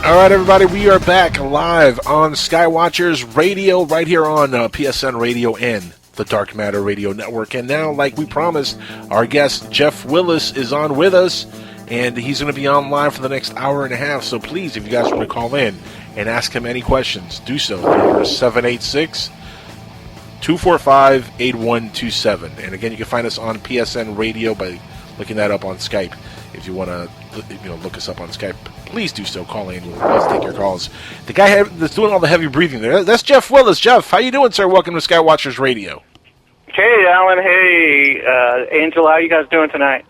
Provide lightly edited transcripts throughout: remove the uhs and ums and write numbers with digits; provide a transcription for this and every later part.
All right, everybody, we are back live on Skywatchers Radio right here on PSN Radio and the Dark Matter Radio Network. And now, like we promised, our guest, Jeff Willis, is on with us, and he's going to be on live for the next hour and a half. So please, if you guys want to call in and ask him any questions, do so. The number is 786-245-8127. And again, you can find us on PSN Radio by looking that up on Skype. If you want to look us up on Skype, please do so. Call in. We'll always take your calls. The guy that's doing all the heavy breathing there, that's Jeff Willis. Jeff, how you doing, sir? Welcome to Skywatchers Radio. Hey, Alan. Hey, Angel. How you guys doing tonight?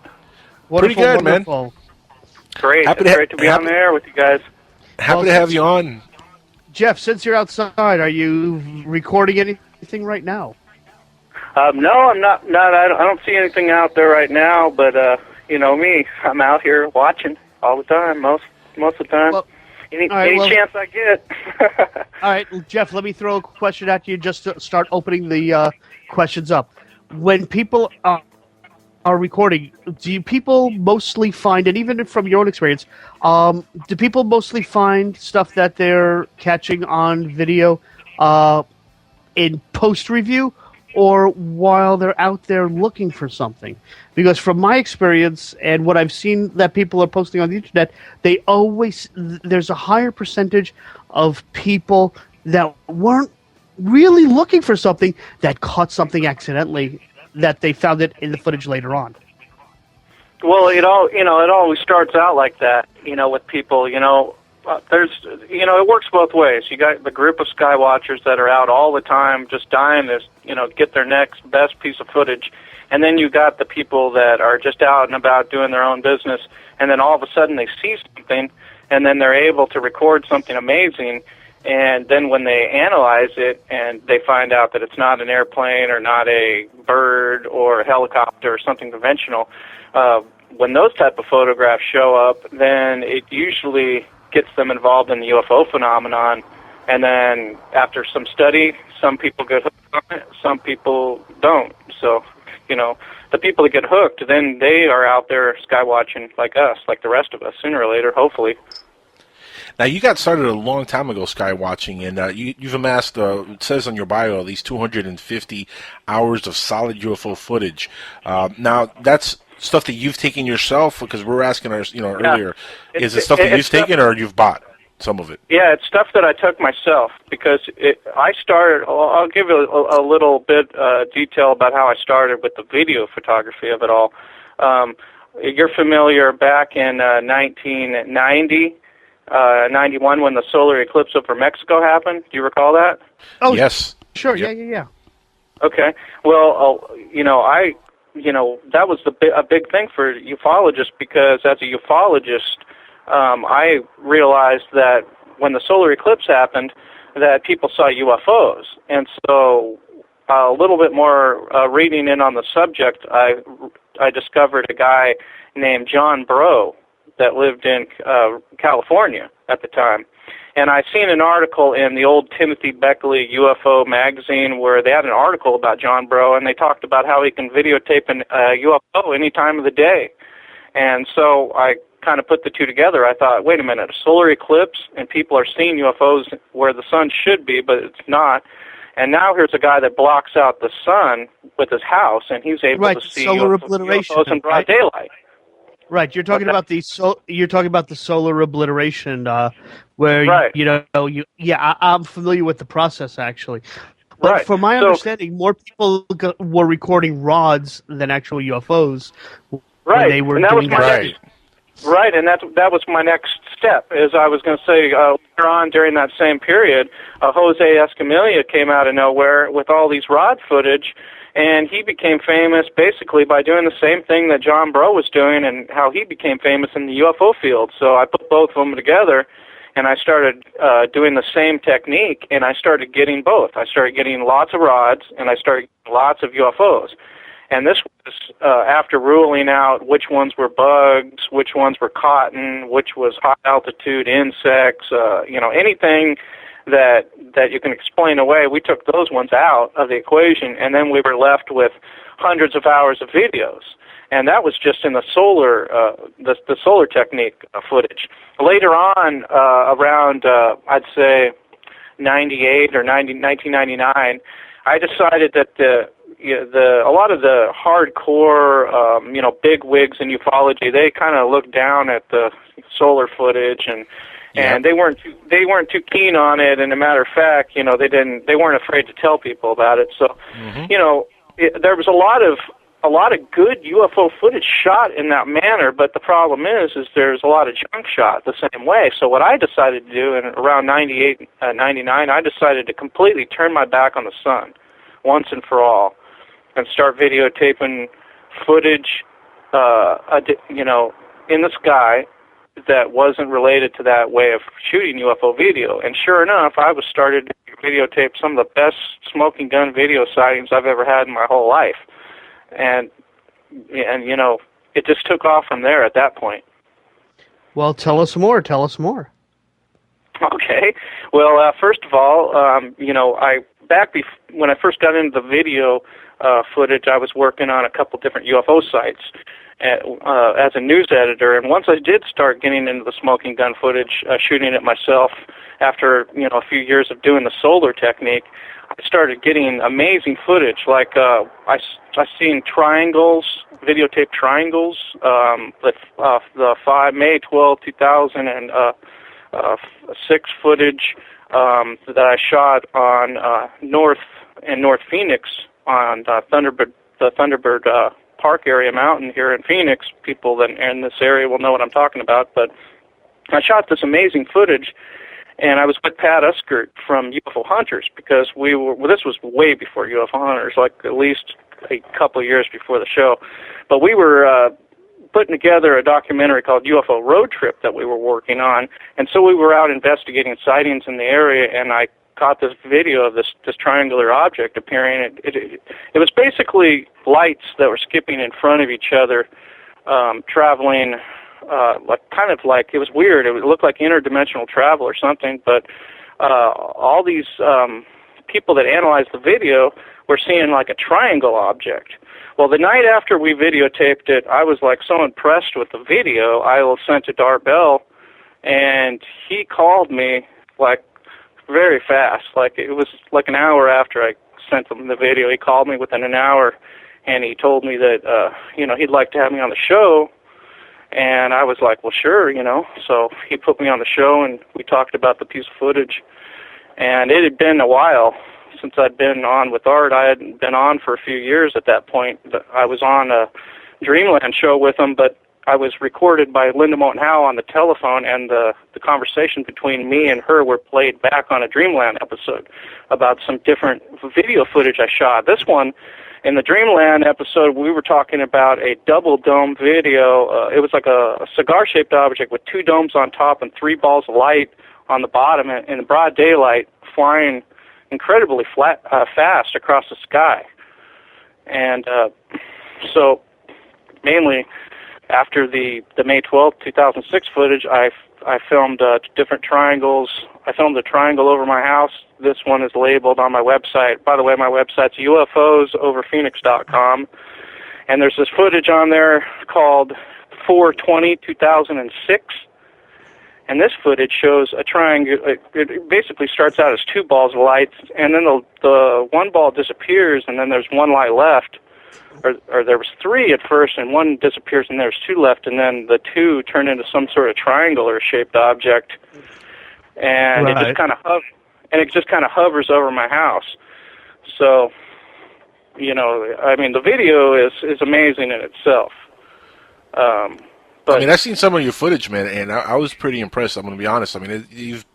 Pretty good, wonderful. man. Great. It's great to be on there with you guys. Happy to have you on. Jeff, since you're outside, are you recording anything right now? No, I'm not. I don't see anything out there right now, but you know me, I'm out here watching all the time, most of the time. Well, any chance I get. All right, Jeff, let me throw a question at you just to start opening the questions up. When people are recording, do people mostly find, and even from your own experience, do people mostly find stuff that they're catching on video in post-review, or while they're out there looking for something? Because from my experience and what I've seen that people are posting on the internet, there's a higher percentage of people that weren't really looking for something that caught something accidentally, that they found it in the footage later on. Well, it always starts out like that, with people, it works both ways. You got the group of Skywatchers that are out all the time just dying to, get their next best piece of footage. And then you got the people that are just out and about doing their own business, and then all of a sudden they see something, and then they're able to record something amazing, and then when they analyze it and they find out that it's not an airplane or not a bird or a helicopter or something conventional, when those type of photographs show up, then it usually gets them involved in the UFO phenomenon. And then after some study, some people get hooked on it, some people don't. So, the people that get hooked, then they are out there skywatching like us, like the rest of us, sooner or later, hopefully. Now, you got started a long time ago skywatching, and you've amassed, it says on your bio, at least 250 hours of solid UFO footage. Now, that's stuff that you've taken yourself, because we were asking earlier, is it stuff that you've taken or you've bought some of it? Yeah, it's stuff that I took myself, because I started, I'll give you a little bit detail about how I started with the video photography of it all. You're familiar back in 1990, 91, when the solar eclipse over Mexico happened. Do you recall that? Oh, yes. Sure, yep. Yeah. Okay. Well, that was a big thing for ufologists, because as a ufologist, I realized that when the solar eclipse happened, that people saw UFOs. And so a little bit more reading in on the subject, I discovered a guy named John Breaux that lived in California at the time. And I seen an article in the old Timothy Beckley UFO magazine where they had an article about John Breaux, and they talked about how he can videotape a UFO any time of the day. And so I kind of put the two together. I thought, wait a minute, a solar eclipse, and people are seeing UFOs where the sun should be, but it's not. And now here's a guy that blocks out the sun with his house, and he's able to see UFOs in broad daylight. Right, you're talking about the solar obliteration, where right. I'm familiar with the process actually. But from my understanding, more people were recording rods than actual UFOs. Right, when they were and that was doing my right, and that was my next step. Is I was going to say later on during that same period, Jose Escamilla came out of nowhere with all these rod footage. And he became famous basically by doing the same thing that John Breaux was doing, and how he became famous in the UFO field. So I put both of them together, and I started doing the same technique, and I started getting both. I started getting lots of rods, and I started getting lots of UFOs. And this was after ruling out which ones were bugs, which ones were cotton, which was high-altitude insects, anything that you can explain away. We took those ones out of the equation, and then we were left with hundreds of hours of videos. and that was just in the solar technique footage. Later on, around I'd say 98 or 1999, I decided that a lot of the hardcore, big wigs in ufology, they kind of looked down at the solar footage, and they weren't too keen on it. And a matter of fact, they weren't afraid to tell people about it. So, there was a lot of good UFO footage shot in that manner, but the problem is there's a lot of junk shot the same way. So what I decided to do in around 98, 99, I decided to completely turn my back on the sun once and for all and start videotaping footage, in the sky that wasn't related to that way of shooting UFO video. And sure enough, I was started to videotape some of the best smoking gun video sightings I've ever had in my whole life. And it just took off from there at that point. Well, tell us more. Okay. Well, first of all, when I first got into the video footage, I was working on a couple different UFO sites as a news editor. And once I did start getting into the smoking gun footage, shooting it myself after, a few years of doing the solar technique, I started getting amazing footage. Like I seen triangles, videotape triangles. The May 12, 2006 footage that I shot on North Phoenix on the Thunderbird Park area mountain here in Phoenix. People that are in this area will know what I'm talking about. But I shot this amazing footage. And I was with Pat Uskert from UFO Hunters because this was way before UFO Hunters, like at least a couple of years before the show. But we were putting together a documentary called UFO Road Trip that we were working on. And so we were out investigating sightings in the area, and I caught this video of this triangular object appearing. It was basically lights that were skipping in front of each other, traveling it was weird. It looked like interdimensional travel or something, but all these people that analyzed the video were seeing like a triangle object. Well, the night after we videotaped it, I was like so impressed with the video, I sent it to Art Bell, and he called me like very fast. Like it was like an hour after I sent him the video. He called me within an hour, and he told me that he'd like to have me on the show. And I was like, well, sure, So he put me on the show, and we talked about the piece of footage. And it had been a while since I'd been on with Art. I hadn't been on for a few years at that point. I was on a Dreamland show with him, but I was recorded by Linda Moulton Howe on the telephone, and the conversation between me and her were played back on a Dreamland episode about some different video footage I shot. This one, in the Dreamland episode, we were talking about a double dome video. It was like a cigar-shaped object with two domes on top and three balls of light on the bottom in the broad daylight, flying incredibly fast across the sky. And so mainly after the May 12th, 2006 footage, I filmed different triangles. I filmed a triangle over my house. This one is labeled on my website. By the way, my website's ufosoverphoenix.com. And there's this footage on there called 4/20/2006. And this footage shows a triangle. It basically starts out as two balls of light, and then the one ball disappears, and then there's one light left. Or there was three at first, and one disappears, and there's two left, and then the two turn into some sort of triangular-shaped object, and right. It just kind of hovers over my house. So, the video is amazing in itself. But I've seen some of your footage, man, and I was pretty impressed. I'm going to be honest. You've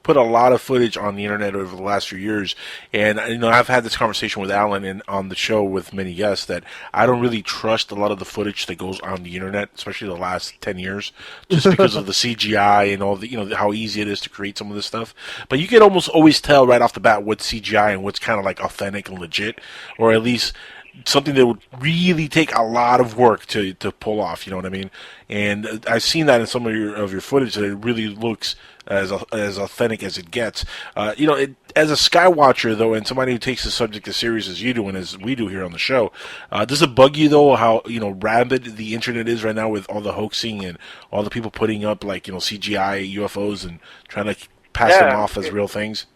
put a lot of footage on the internet over the last few years, and I've had this conversation with Alan and on the show with many guests that I don't really trust a lot of the footage that goes on the internet, especially the last 10 years, just because of the CGI and all the how easy it is to create some of this stuff. But you can almost always tell right off the bat what's CGI and what's kind of like authentic and legit, or at least something that would really take a lot of work to pull off. You know what I mean? And I've seen that in some of your footage that it really looks as authentic as it gets. As a Skywatcher though, and somebody who takes the subject as serious as you do and as we do here on the show, does it bug you though how rabid the internet is right now with all the hoaxing and all the people putting up CGI UFOs and trying to pass them off as real things?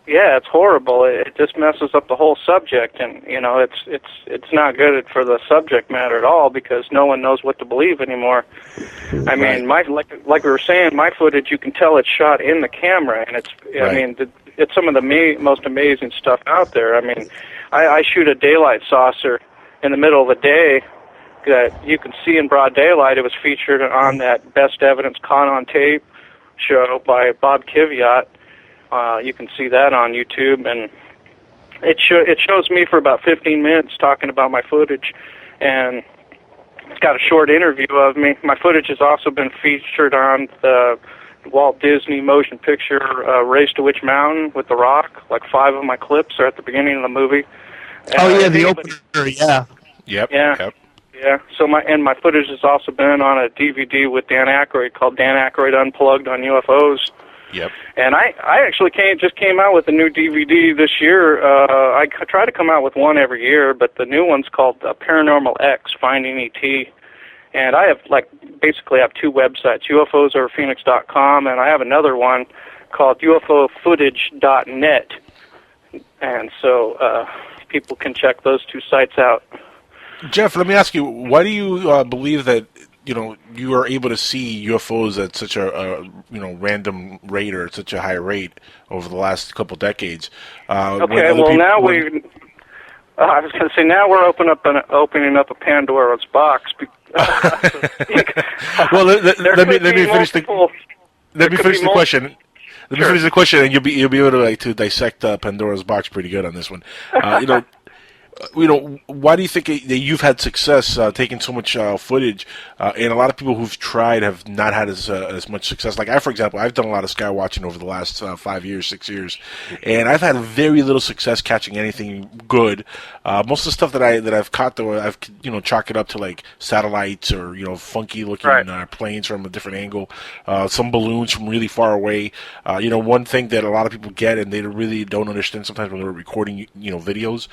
Yeah, it's horrible. It just messes up the whole subject, and it's not good for the subject matter at all because no one knows what to believe anymore. I mean, like we were saying, my footage, you can tell it's shot in the camera, and it's some of the most amazing stuff out there. I mean, I shoot a daylight saucer in the middle of the day that you can see in broad daylight. It was featured on that Best Evidence Caught on Tape show by Bob Kiviat. You can see that on YouTube, and it shows me for about 15 minutes talking about my footage, and it's got a short interview of me. My footage has also been featured on the Walt Disney motion picture Race to Witch Mountain with The Rock. Like 5 of my clips are at the beginning of the movie. The opener, yeah. Yep. Yeah. So my footage has also been on a DVD with Dan Aykroyd called Dan Aykroyd Unplugged on UFOs. Yep. And I actually just came out with a new DVD this year. I try to come out with one every year, but the new one's called Paranormal X, Finding ET. And I have basically have 2 websites, UFOsoverPhoenix.com, and I have another one called UFOfootage.net. And so people can check those 2 sites out. Jeff, let me ask you, why do you believe that you are able to see UFOs at such a random rate or at such a high rate over the last couple decades? I was going to say now we're opening up a Pandora's box. Well, let me finish the question. Let me finish the question, and you'll be able to dissect Pandora's box pretty good on this one. Why do you think that you've had success taking so much footage, and a lot of people who've tried have not had as much success? Like for example, I've done a lot of sky watching over the last 5 years, 6 years, and I've had very little success catching anything good. Most of the stuff that I've caught, though, I've chalk it up to satellites or funky looking planes from a different angle, some balloons from really far away. One thing that a lot of people get and they really don't understand sometimes when they're recording videos.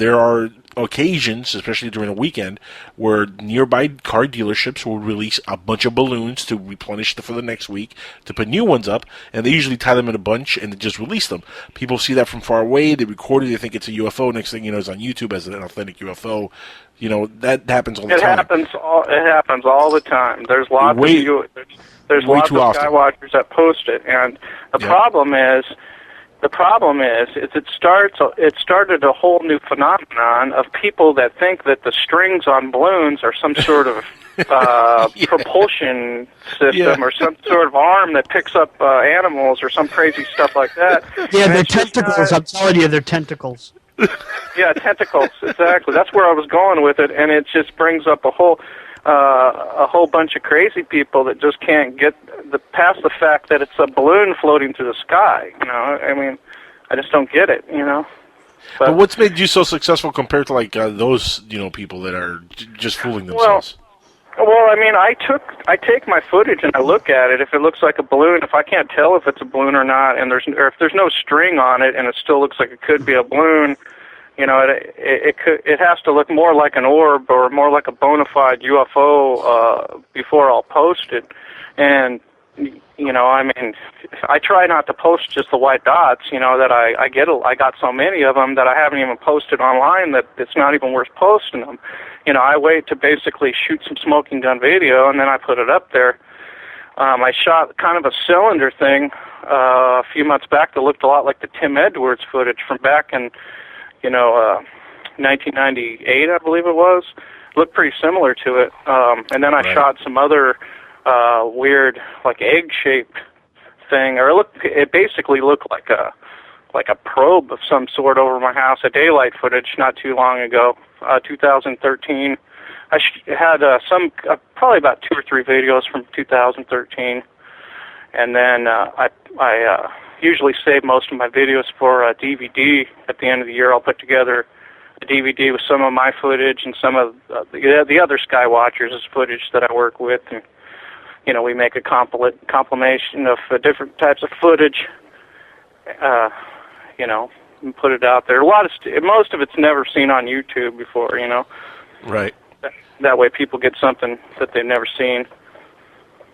There are occasions, especially during a weekend, where nearby car dealerships will release a bunch of balloons to replenish for the next week, to put new ones up, and they usually tie them in a bunch and just release them. People see that from far away, they record it, they think it's a UFO, next thing you know, it's on YouTube as an authentic UFO. That happens all the time. It happens all the time. There's lots of Skywatchers that post it, and the problem is it started a whole new phenomenon of people that think that the strings on balloons are some sort of propulsion system or some sort of arm that picks up animals or some crazy stuff like that. Yeah, they're tentacles. I'm telling you, they're tentacles. Yeah, tentacles. Exactly. That's where I was going with it, and it just brings up a whole bunch of crazy people that just can't get past the fact that it's a balloon floating through the sky. I mean, I just don't get it. But what's made you so successful compared to those people that are just fooling themselves? Well, I mean, I take my footage and I look at it. If it looks like a balloon, if I can't tell if it's a balloon or not, or if there's no string on it and it still looks like it could be a balloon, it has to look more like an orb or more like a bona fide UFO before I'll post it. And I mean, I try not to post just the white dots. That I got so many of them that I haven't even posted online that it's not even worth posting them. I wait to basically shoot some smoking gun video and then I put it up there. I shot kind of a cylinder thing a few months back that looked a lot like the Tim Edwards footage from back in 1998, I believe it was. Looked pretty similar to it. And then I shot some other weird, egg-shaped thing, or it basically looked like a probe of some sort over my house. A daylight footage not too long ago, 2013. I had probably about 2 or 3 videos from 2013, and then I usually save most of my videos for a DVD. At the end of the year, I'll put together a DVD with some of my footage and some of the other Skywatchers' footage that I work with. And, we make a compilation of different types of footage, and put it out there. Most of it's never seen on YouTube before, Right. That way people get something that they've never seen.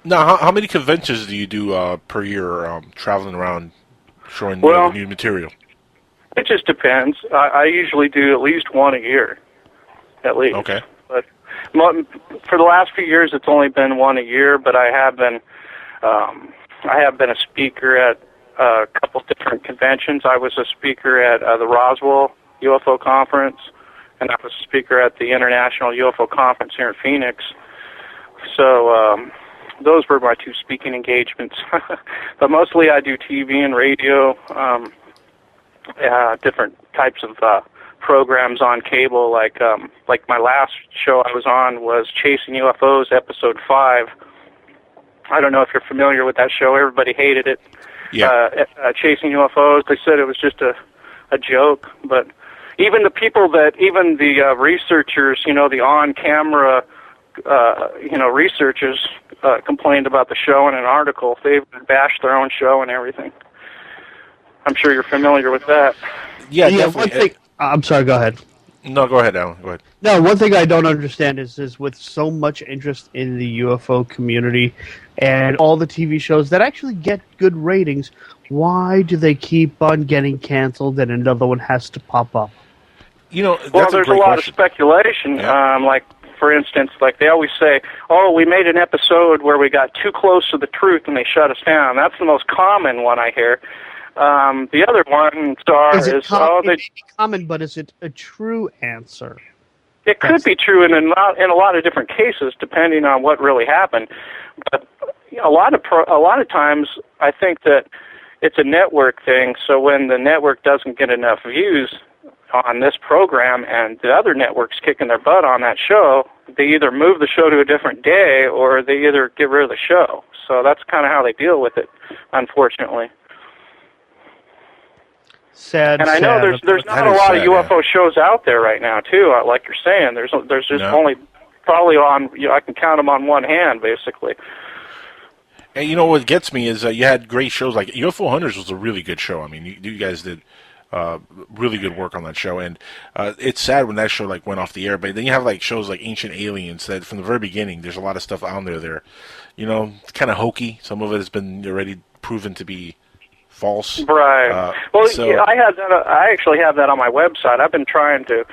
Now, how many conventions do you do per year, traveling around showing new material? It just depends. I usually do at least one a year, at least. Okay. But for the last few years, it's only been one a year. But I have been a speaker at a couple different conventions. I was a speaker at the Roswell UFO conference, and I was a speaker at the International UFO conference here in Phoenix. So those were my two speaking engagements. But mostly I do TV and radio, different types of programs on cable. Like my last show I was on was Chasing UFOs, Episode 5. I don't know if you're familiar with that show. Everybody hated it. Yeah. Chasing UFOs, they said it was just a joke. But even the researchers, the on-camera, researchers complained about the show in an article. They bashed their own show and everything. I'm sure you're familiar with that. Yeah, definitely. I'm sorry, go ahead. No, go ahead, Alan. Go ahead. No, one thing I don't understand is with so much interest in the UFO community and all the TV shows that actually get good ratings, why do they keep on getting canceled and another one has to pop up? There's a lot of speculation. Yeah. Like, for instance, like they always say, we made an episode where we got too close to the truth and they shut us down. That's the most common one I hear. The other one it may be common, but is it a true answer? It could be true in a lot of different cases, depending on what really happened. But a lot of times, I think that it's a network thing. So when the network doesn't get enough views on this program, and the other network's kicking their butt on that show, they either move the show to a different day, or they either get rid of the show. So that's kind of how they deal with it, unfortunately. Sad. And I know there's not a lot of UFO shows out there right now too. Like you're saying, there's just only probably on I can count them on one hand basically. And what gets me is you had great shows like UFO Hunters was a really good show. I mean, you guys did really good work on that show, and it's sad when that show went off the air. But then you have shows like Ancient Aliens that from the very beginning there's a lot of stuff on there. It's kind of hokey. Some of it has been already proven to be false. Right. I actually have that on my website. I've been trying to,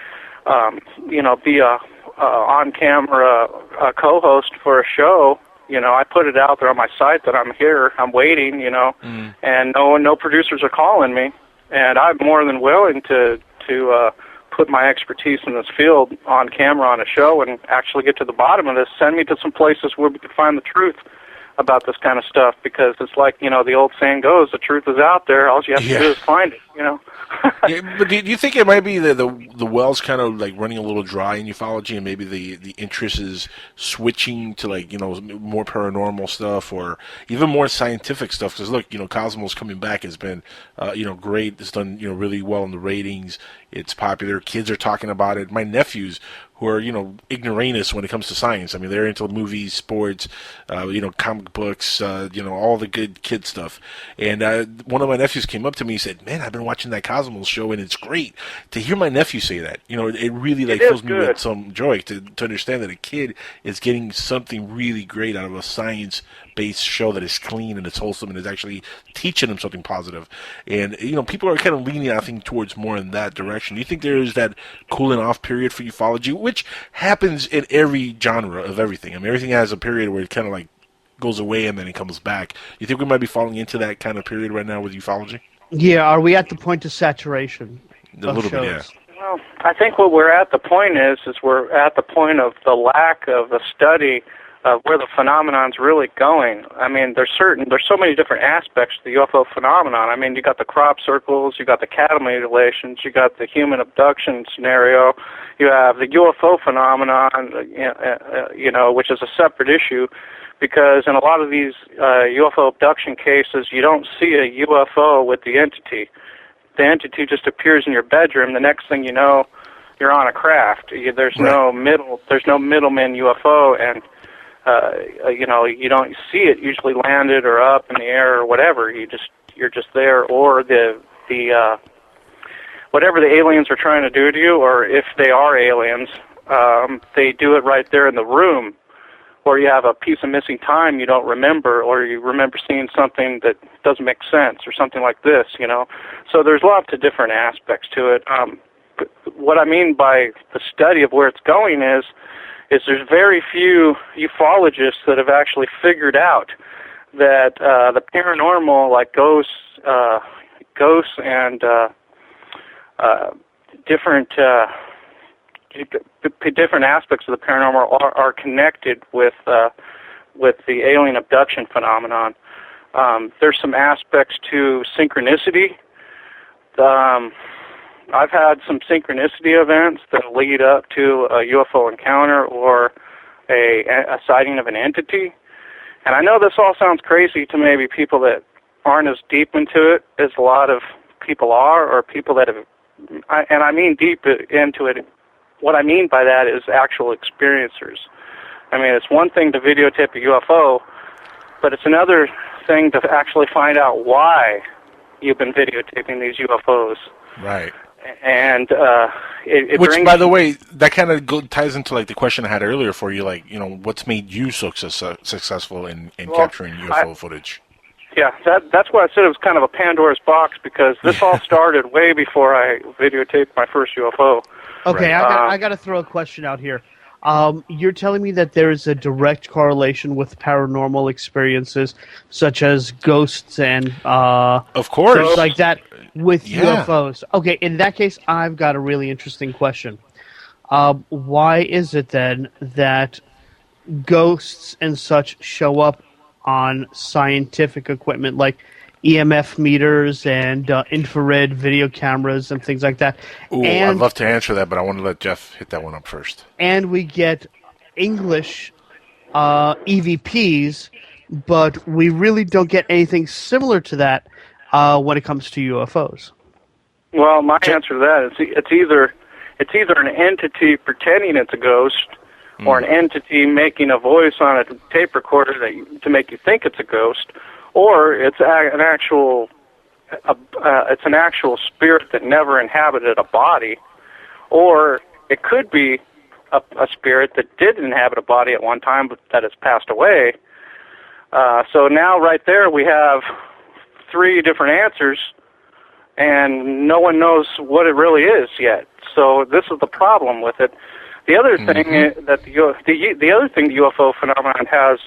be a on-camera co-host for a show. I put it out there on my site that I'm here, I'm waiting, and no producers are calling me. And I'm more than willing to put my expertise in this field on camera on a show and actually get to the bottom of this. Send me to some places where we can find the truth about this kind of stuff, because it's like, the old saying goes, the truth is out there, all you have to do is find it, Yeah, but do you think it might be the well's kind of running a little dry in ufology, and maybe the interest is switching to more paranormal stuff or even more scientific stuff? Because look, Cosmos coming back has been great. It's done really well in the ratings. It's popular. Kids are talking about it. My nephews, who are, ignoramus when it comes to science. I mean, they're into movies, sports, comic books, all the good kid stuff. And one of my nephews came up to me and said, "Man, I've been watching that Cosmos show, and it's great." To hear my nephew say that, it really fills me with some joy to understand that a kid is getting something really great out of a science-based show that is clean and it's wholesome and is actually teaching them something positive. And, people are kind of leaning, I think, towards more in that direction. Do you think there is that cooling off period for ufology, which happens in every genre of everything? I mean, everything has a period where it kind of goes away and then it comes back. You think we might be falling into that kind of period right now with ufology? Yeah, are we at the point of saturation? A little bit, yeah. Well, I think what we're at the point is we're at the point of the lack of a study of where the phenomenon's really going. I mean, there's so many different aspects to the UFO phenomenon. I mean, you got the crop circles, you got the cattle mutilations, you got the human abduction scenario, you have the UFO phenomenon, which is a separate issue, because in a lot of these UFO abduction cases, you don't see a UFO with the entity. The entity just appears in your bedroom. The next thing you know, you're on a craft. There's no middleman UFO, and you don't see it usually landed or up in the air or whatever. You're just there, or the whatever the aliens are trying to do to you, or if they are aliens, they do it right there in the room, or you have a piece of missing time you don't remember, or you remember seeing something that doesn't make sense, or something like this, So there's lots of different aspects to it. What I mean by the study of where it's going is there's very few ufologists that have actually figured out that the paranormal, like ghosts and different aspects of the paranormal are connected with the alien abduction phenomenon. There's some aspects to synchronicity. I've had some synchronicity events that lead up to a UFO encounter or a sighting of an entity. And I know this all sounds crazy to maybe people that aren't as deep into it as a lot of people are, or people that have, and I mean deep into it. What I mean by that is actual experiencers. I mean, it's one thing to videotape a UFO, but it's another thing to actually find out why you've been videotaping these UFOs. Right. And which, by the way, that kind of ties into like the question I had earlier for you, like, what's made you so successful in capturing UFO footage? Yeah, that's why I said it was kind of a Pandora's box, because this all started way before I videotaped my first UFO. Okay, Right. I got to throw a question out here. You're telling me that there is a direct correlation with paranormal experiences, such as ghosts and of course, things like that, with Yeah. UFOs. Okay, in that case, I've got a really interesting question. Why is it then that ghosts and such show up on scientific equipment like EMF meters and infrared video cameras and things like that? Ooh, I'd love to answer that, but I want to let Jeff hit that one up first. And we get English EVPs, but we really don't get anything similar to that when it comes to UFOs. Well, my answer to that is it's either an entity pretending it's a ghost, or an entity making a voice on a tape recorder to make you think it's a ghost, or it's an actual spirit that never inhabited a body, or it could be a spirit that did inhabit a body at one time but that has passed away. So now right there we have 3 different answers, and no one knows what it really is yet. So this is the problem with it. The other thing that the other thing the UFO phenomenon has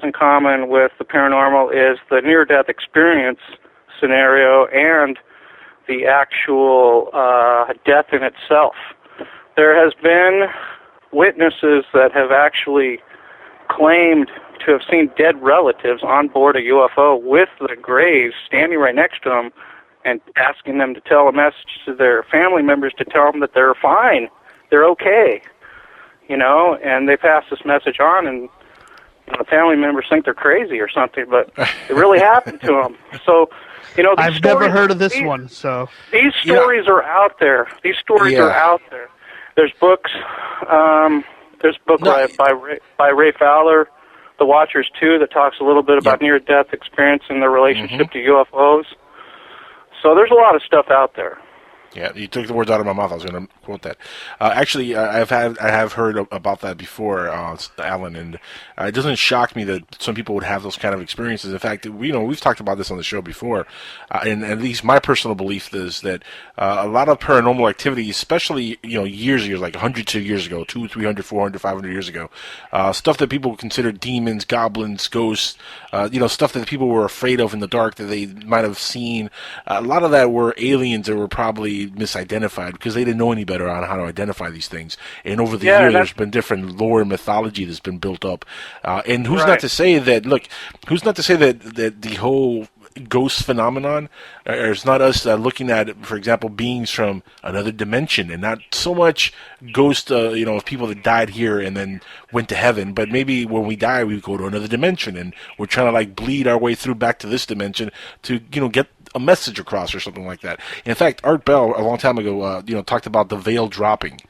in common with the paranormal is the near-death experience scenario and the actual death in itself. There has been witnesses that have actually claimed to have seen dead relatives on board a UFO with the graves standing right next to them, and asking them to tell a message to their family members to tell them that they're fine, they're okay, and they pass this message on, and the family members think they're crazy or something, but it really happened to them. So, I've never heard of this one. So these stories are out there. These stories are out there. There's books. There's a book by Ray Fowler, The Watchers 2, that talks a little bit about near-death experience and their relationship to UFOs. So there's a lot of stuff out there. Yeah, you took the words out of my mouth. I was going to quote that. Actually, I have heard about that before, Alan, and it doesn't shock me that some people would have those kind of experiences. In fact, we've talked about this on the show before, and at least my personal belief is that a lot of paranormal activity, especially years like 100 years ago, 200, 300, 400, 500 years ago, stuff that people would consider demons, goblins, ghosts, stuff that people were afraid of in the dark that they might have seen. A lot of that were aliens that were probably misidentified because they didn't know any better on how to identify these things. And over the years, there's been different lore and mythology that's been built up. And who's not to say that? Look, who's not to say that the whole ghost phenomenon is not us looking at, for example, beings from another dimension, and not so much ghost, of people that died here and then went to heaven, but maybe when we die, we go to another dimension, and we're trying to bleed our way through back to this dimension to, get a message across or something like that. In fact, Art Bell, a long time ago, talked about the veil dropping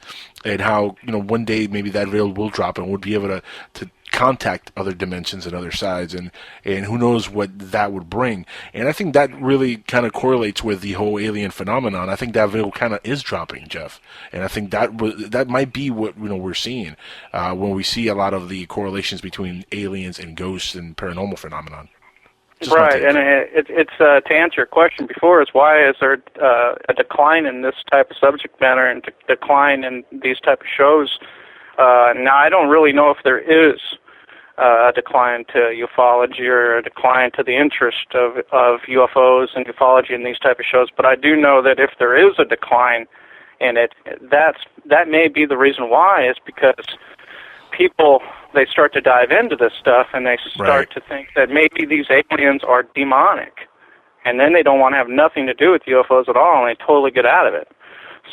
and how, one day maybe that veil will drop and we'll be able to contact other dimensions and other sides, and who knows what that would bring. And I think that really kind of correlates with the whole alien phenomenon. I think that veil kind of is dropping, Jeff, and I think that might be what we're seeing when we see a lot of the correlations between aliens and ghosts and paranormal phenomenon. Right, and it's to answer your question before, is why is there a decline in this type of subject matter and decline in these type of shows? Now, I don't really know if there is a decline to ufology or a decline to the interest of UFOs and ufology in these type of shows, but I do know that if there is a decline in it, that may be the reason why, is because people, they start to dive into this stuff and they start to think that maybe these aliens are demonic, and then they don't want to have nothing to do with UFOs at all, and they totally get out of it.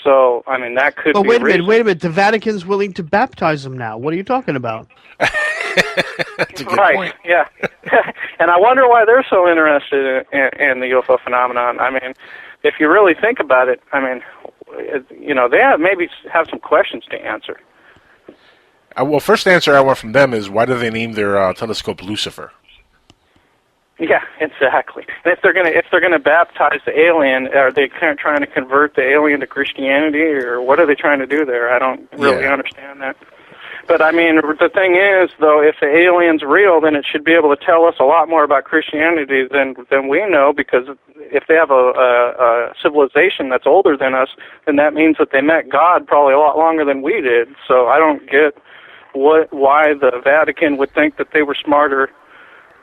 So, I mean, that could be wait a minute. The Vatican's willing to baptize them now. What are you talking about? That's a good point. Yeah. And I wonder why they're so interested in the UFO phenomenon. I mean, if you really think about it, I mean, they maybe have some questions to answer. Well, first answer I want from them is, why do they name their telescope Lucifer? Yeah, exactly. And if they're gonna baptize the alien, are they trying to convert the alien to Christianity, or what are they trying to do there? I don't really understand that. But I mean, the thing is, though, if the alien's real, then it should be able to tell us a lot more about Christianity than we know, because if they have a civilization that's older than us, then that means that they met God probably a lot longer than we did. So I don't get why the Vatican would think that they were smarter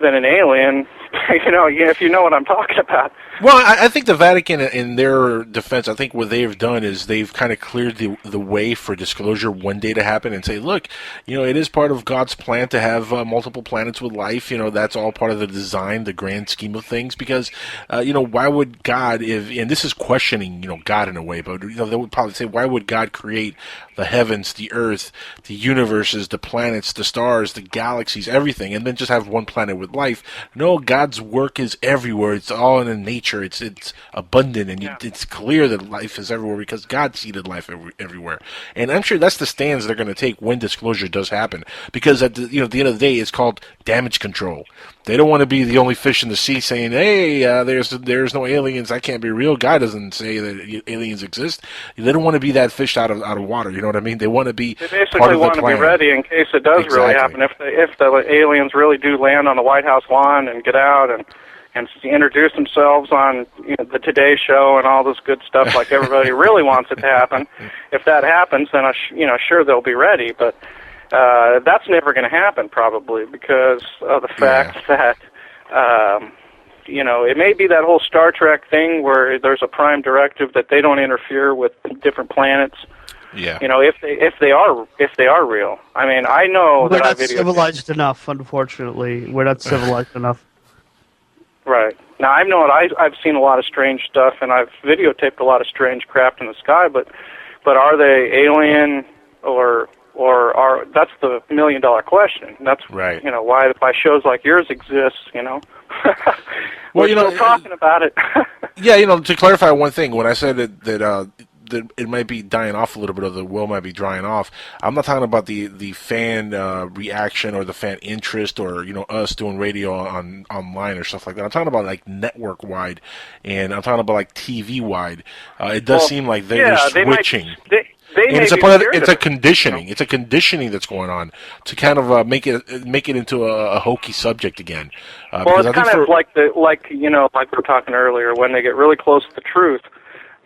than an alien, if you know what I'm talking about. Well, I think the Vatican, in their defense, I think what they've done is they've kind of cleared the way for disclosure one day to happen and say, look, it is part of God's plan to have multiple planets with life. That's all part of the design, the grand scheme of things, because, why would God, and this is questioning, God in a way, but, they would probably say, why would God create the heavens, the earth, the universes, the planets, the stars, the galaxies, everything, and then just have one planet with life? No, God's work is everywhere. It's all in nature. It's abundant, and it's clear that life is everywhere because God seeded life everywhere. And I'm sure that's the stance they're going to take when disclosure does happen, because at the end of the day, it's called damage control. They don't want to be the only fish in the sea saying, hey, there's no aliens, I can't be real. God doesn't say that aliens exist. They don't want to be that fish out of water, you know what I mean? They want to be They basically want to be ready in case it does really happen. If the aliens really do land on the White House lawn and get out and introduce themselves on the Today Show and all this good stuff like everybody really wants it to happen. If that happens, then sure they'll be ready, but that's never going to happen probably because of the fact that it may be that whole Star Trek thing where there's a prime directive that they don't interfere with different planets. Yeah. If they are real. I mean, I know we're not civilized enough. Unfortunately, we're not civilized enough. Right. Now, I've seen a lot of strange stuff, and I've videotaped a lot of strange craft in the sky, but are they alien or are, that's the $1 million question. That's right. Why shows like yours exist, Well, we're still talking about it. To clarify one thing, when I said that it might be dying off a little bit, or the well might be drying off, I'm not talking about the fan reaction or the fan interest, or us doing radio online or stuff like that. I'm talking about like network wide, and I'm talking about like TV wide. It does seem like they're switching. It's a conditioning. It's a conditioning that's going on to kind of make it into a hokey subject again. Well, it's kind of like we were talking earlier, when they get really close to the truth,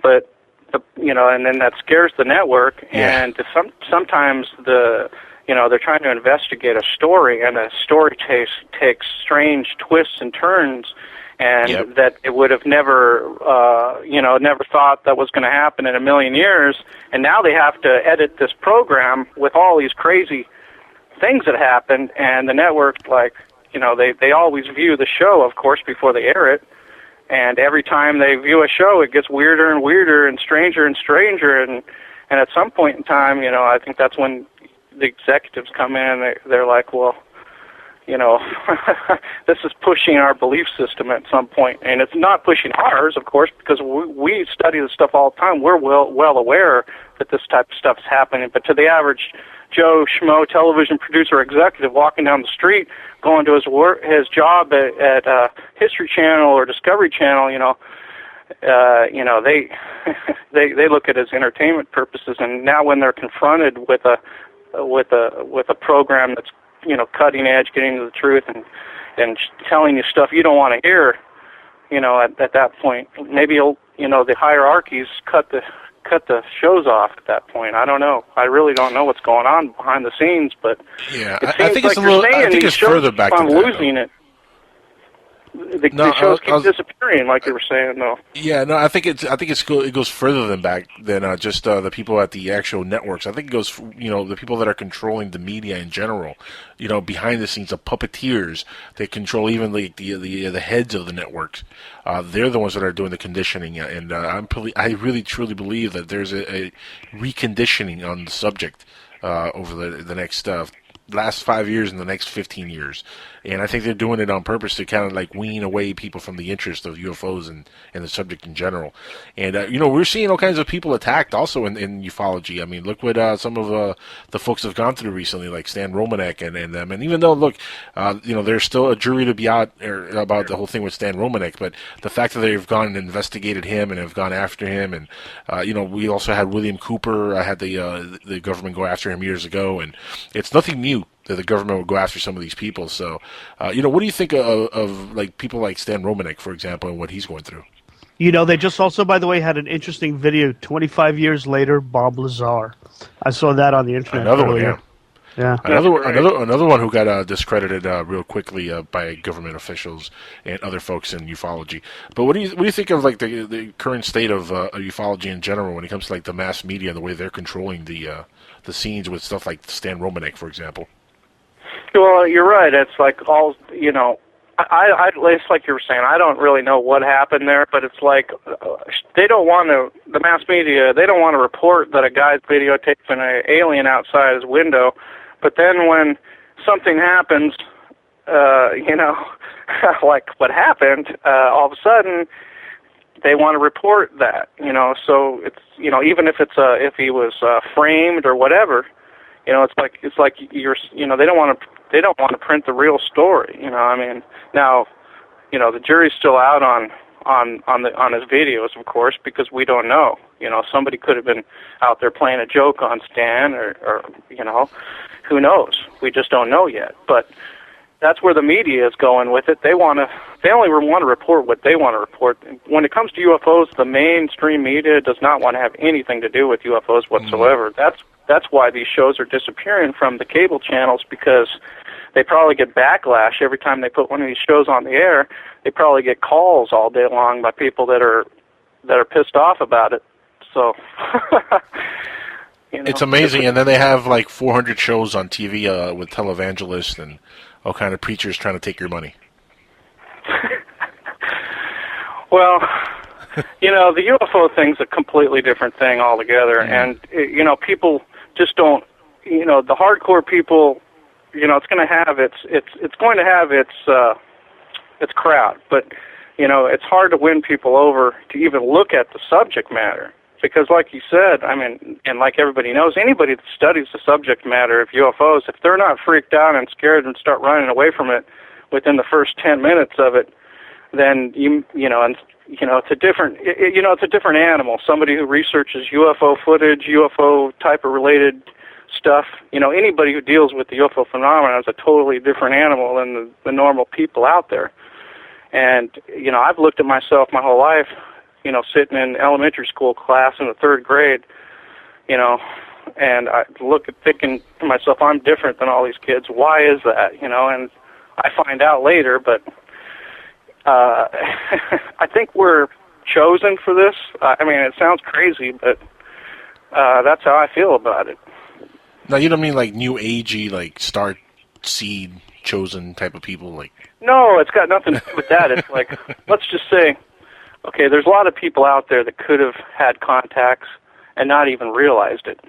but and then that scares the network, and sometimes they're trying to investigate a story, and a story takes strange twists and turns, and that it would have never thought that was going to happen in a million years, and now they have to edit this program with all these crazy things that happened, and the network, they always view the show, of course, before they air it. And every time they view a show, it gets weirder and weirder and stranger, and at some point in time, I think that's when the executives come in. They're like, well, this is pushing our belief system at some point, and it's not pushing ours, of course, because we study this stuff all the time. We're well aware that this type of stuff is happening, but to the average Joe Schmo television producer executive walking down the street, going to his job at History Channel or Discovery Channel, they they look at it as entertainment purposes, and now when they're confronted with a program that's cutting edge, getting to the truth, and telling you stuff you don't want to hear, at that point, maybe the hierarchies cut the shows off at that point. I don't know. I really don't know what's going on behind the scenes, but yeah, I think it's further back to that, losing it. The shows keep disappearing, like you were saying, though. Yeah, no, I think it goes further than just the people at the actual networks. I think it goes, the people that are controlling the media in general. Behind the scenes, the puppeteers. They control even the heads of the networks. They're the ones that are doing the conditioning, and I really truly believe that there's a reconditioning on the subject over the next last 5 years and the next 15 years. And I think they're doing it on purpose to kind of like wean away people from the interest of UFOs and the subject in general. And, we're seeing all kinds of people attacked also in ufology. I mean, look what some of the folks have gone through recently, like Stan Romanek and them. And even though, look, there's still a jury to be out about the whole thing with Stan Romanek, but the fact that they've gone and investigated him and have gone after him, and, we also had William Cooper. I had the government go after him years ago, and it's nothing new that the government would go after some of these people. So, what do you think of like people like Stan Romanek, for example, and what he's going through? They just also, by the way, had an interesting video. 25 years later, Bob Lazar. I saw that on the internet. Another one, yeah. Yeah. Another one who got discredited real quickly by government officials and other folks in ufology. But what do you think of like the current state of ufology in general when it comes to like the mass media and the way they're controlling the scenes with stuff like Stan Romanek, for example? Well, you're right. It's like all, it's like you were saying, I don't really know what happened there, but it's like they don't want to, the mass media, they don't want to report that a guy's videotaping an alien outside his window, but then when something happens, like what happened, all of a sudden they want to report that, so it's, even if if he was framed or whatever, it's like you're, they don't want to print the real story. I mean, now, the jury's still out on his videos, of course, because we don't know. Somebody could have been out there playing a joke on Stan, or who knows? We just don't know yet. But that's where the media is going with it. They only want to report what they want to report. When it comes to UFOs, the mainstream media does not want to have anything to do with UFOs whatsoever. That's why these shows are disappearing from the cable channels, because they probably get backlash every time they put one of these shows on the air. They probably get calls all day long by people that are pissed off about it. So, it's amazing. And then they have like 400 shows on TV with televangelists and all kind of preachers trying to take your money. Well, the UFO thing's a completely different thing altogether, and people just don't. The hardcore people, it's going to have its crowd, but it's hard to win people over to even look at the subject matter, because, like you said, I mean, and like everybody knows, anybody that studies the subject matter of UFOs, if they're not freaked out and scared and start running away from it within the first 10 minutes of it, then it's a different animal. Somebody who researches UFO footage, UFO type of related stuff, anybody who deals with the UFO phenomenon is a totally different animal than the normal people out there. And, I've looked at myself my whole life, sitting in elementary school class in the third grade, and I thinking to myself, I'm different than all these kids. Why is that? And I find out later, but I think we're chosen for this. I mean, it sounds crazy, but that's how I feel about it. Now, you don't mean like new agey, like star seed chosen type of people? Like No, it's got nothing to do with that. It's like, let's just say, okay, there's a lot of people out there that could have had contacts and not even realized it.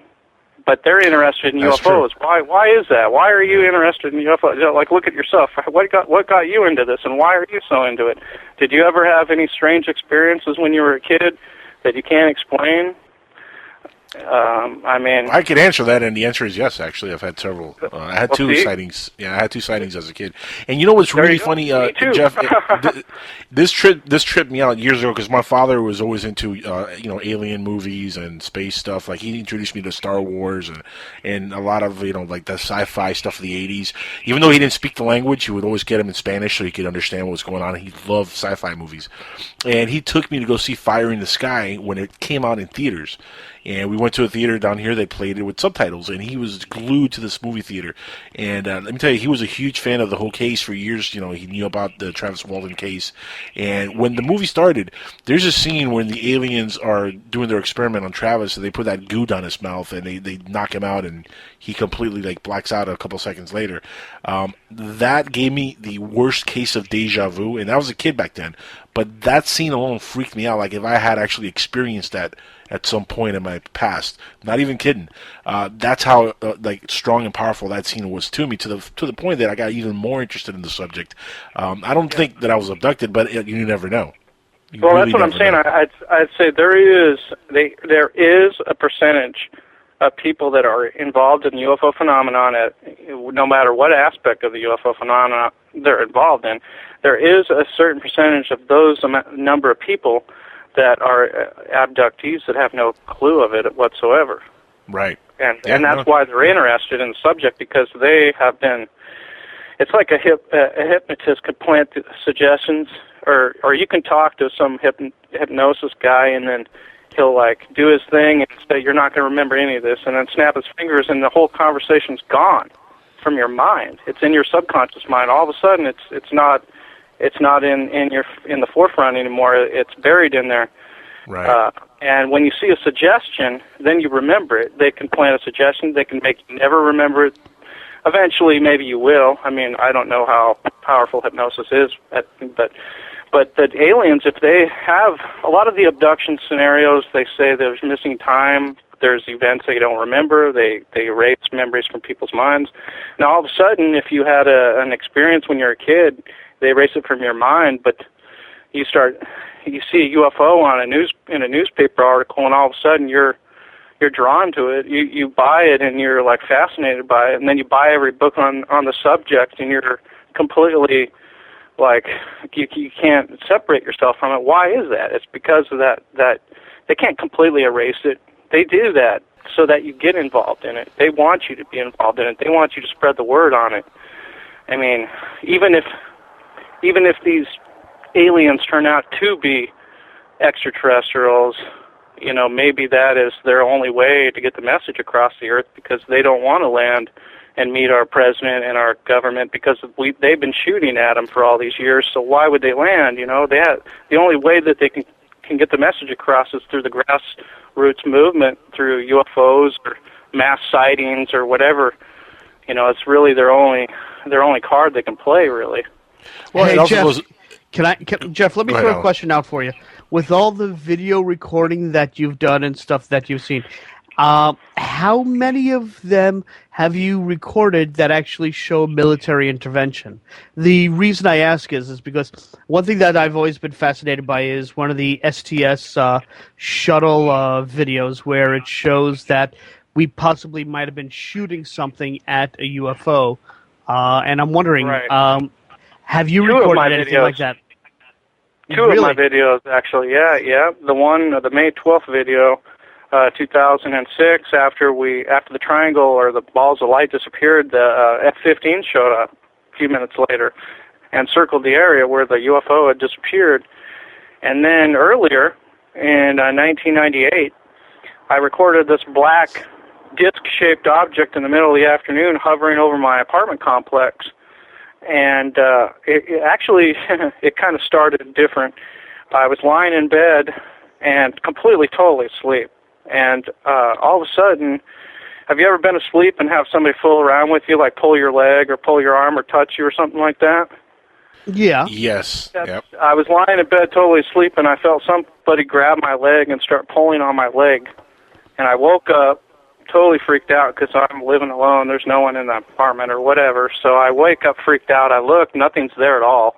but they're interested in That's UFOs. true. Why is that? Why are you interested in UFOs? Like, look at yourself. What got you into this, and why are you so into it? Did you ever have any strange experiences when you were a kid that you can't explain? I mean, I could answer that, and the answer is yes. Actually, I've had several. I had two see? sightings. Yeah, I had two sightings as a kid. And you know what's really funny, Me too. Jeff? This tripped me out years ago because my father was always into alien movies and space stuff. Like he introduced me to Star Wars and a lot of like the sci-fi stuff of the '80s. Even though he didn't speak the language, he would always get them in Spanish so he could understand what was going on. He loved sci-fi movies, and he took me to go see Fire in the Sky when it came out in theaters. And we went to a theater down here. They played it with subtitles, and he was glued to this movie theater. And let me tell you, he was a huge fan of the whole case for years. He knew about the Travis Walton case. And when the movie started, there's a scene when the aliens are doing their experiment on Travis, and they put that goo down his mouth, and they knock him out, and he completely blacks out a couple seconds later. That gave me the worst case of deja vu, and I was a kid back then. But that scene alone freaked me out. Like if I had actually experienced that at some point in my past, not even kidding. That's how strong and powerful that scene was to me. To the point that I got even more interested in the subject. I don't think that I was abducted, but you never know. Well, that's what I'm saying. I'd say there is a percentage of people that are involved in the UFO phenomenon, no matter what aspect of the UFO phenomenon they're involved in. There is a certain percentage of those number of people that are abductees that have no clue of it whatsoever. Right. And that's why they're interested in the subject, because they have been. It's like a hypnotist could plant suggestions, or you can talk to some hypnosis guy, and then he'll do his thing and say, "You're not going to remember any of this," and then snap his fingers, and the whole conversation's gone from your mind. It's in your subconscious mind. All of a sudden, it's not in the forefront anymore. It's buried in there. Right. And when you see a suggestion, then you remember it. They can plant a suggestion. They can make you never remember it. Eventually, maybe you will. I mean, I don't know how powerful hypnosis is, but the aliens, if they have a lot of the abduction scenarios, they say there's missing time. There's events they don't remember. They erase memories from people's minds. Now, all of a sudden, if you had an experience when you're a kid, they erase it from your mind, but you see a UFO in a newspaper article, and all of a sudden you're drawn to it. You buy it, and you're fascinated by it, and then you buy every book on the subject, and you're completely you can't separate yourself from it. Why is that? It's because of that they can't completely erase it. They do that so that you get involved in it. They want you to be involved in it. They want you to spread the word on it. I mean, even if these aliens turn out to be extraterrestrials, maybe that is their only way to get the message across the earth, because they don't want to land and meet our president and our government, because they've been shooting at them for all these years. So why would they land? The only way that they can get the message across is through the grassroots movement, through UFOs or mass sightings or whatever. It's really their only card they can play, really. Well, hey, Jeff, Jeff, let me throw a question out for you. With all the video recording that you've done and stuff that you've seen, how many of them have you recorded that actually show military intervention? The reason I ask is because one thing that I've always been fascinated by is one of the STS shuttle videos where it shows that we possibly might have been shooting something at a UFO. And I'm wondering, have you recorded anything like that? Two of my videos, actually, yeah. The May 12th video, 2006, after the triangle or the balls of light disappeared, the F-15 showed up a few minutes later and circled the area where the UFO had disappeared. And then earlier, in 1998, I recorded this black disc-shaped object in the middle of the afternoon hovering over my apartment complex. And it actually, it kind of started different. I was lying in bed and completely, totally asleep. And all of a sudden, have you ever been asleep and have somebody fool around with you, like pull your leg or pull your arm or touch you or something like that? Yeah. Yes. Yep. I was lying in bed totally asleep, and I felt somebody grab my leg and start pulling on my leg. And I woke up, totally freaked out because I'm living alone. There's no one in the apartment or whatever. So I wake up freaked out. I look, nothing's there at all.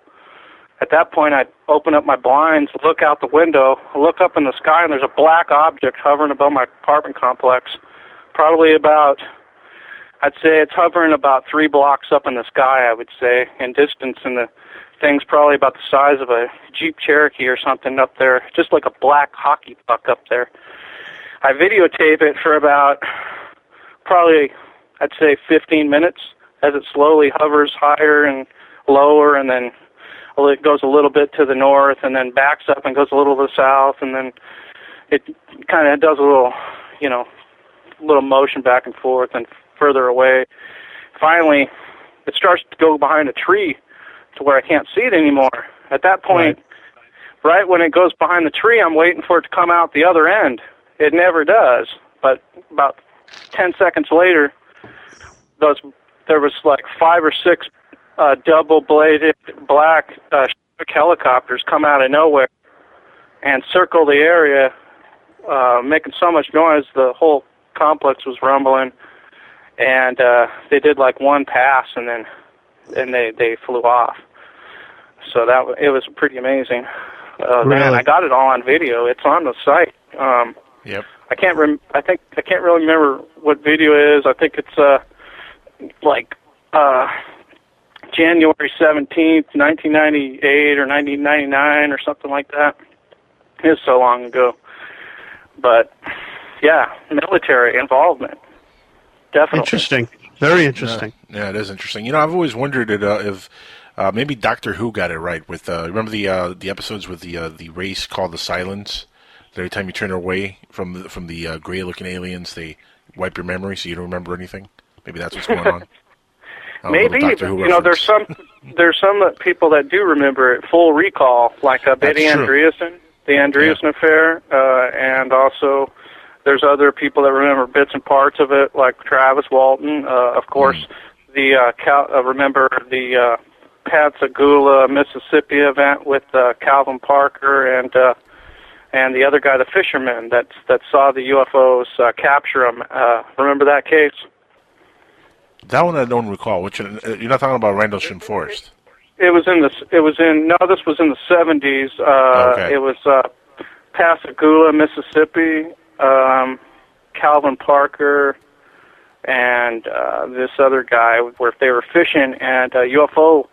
At that point, I open up my blinds, look out the window, look up in the sky, and there's a black object hovering above my apartment complex. Probably about, I'd say it's hovering about 3 blocks up in the sky, I would say, in distance, and the thing's probably about the size of a Jeep Cherokee or something up there, just like a black hockey puck up there. I videotape it for about probably, I'd say, 15 minutes as it slowly hovers higher and lower, and then it goes a little bit to the north and then backs up and goes a little to the south, and then it kind of does a little, little motion back and forth and further away. Finally, it starts to go behind a tree to where I can't see it anymore. At that point, right when it goes behind the tree, I'm waiting for it to come out the other end. It never does. But about 10 seconds later, there was like 5 or 6 double-bladed black helicopters come out of nowhere and circle the area, making so much noise the whole complex was rumbling. And they did like one pass, and then they flew off. So it was pretty amazing. Really? Man, I got it all on video. It's on the site. Yep. I can't really remember what video it is. I think it's January 17th, 1998 or 1999 or something like that. It was so long ago. But yeah, military involvement. Definitely. Interesting. Very interesting. Yeah, it is interesting. I've always wondered if maybe Doctor Who got it right with remember the episodes with the race called the Silence. That every time you turn away from the gray-looking aliens, they wipe your memory so you don't remember anything. Maybe that's what's going on. Maybe there's some people that do remember it full recall, like Betty Andreasson, the Andreasson affair, and also there's other people that remember bits and parts of it, like Travis Walton. Of course, remember the Pascagoula, Mississippi event with Calvin Parker and the other guy, the fisherman that saw the UFOs capture them. Remember that case? That one I don't recall. You're not talking about Rendlesham Forest. This was in the 70s. Okay. It was Pascagoula, Mississippi, Calvin Parker, and this other guy, where they were fishing, and a UFO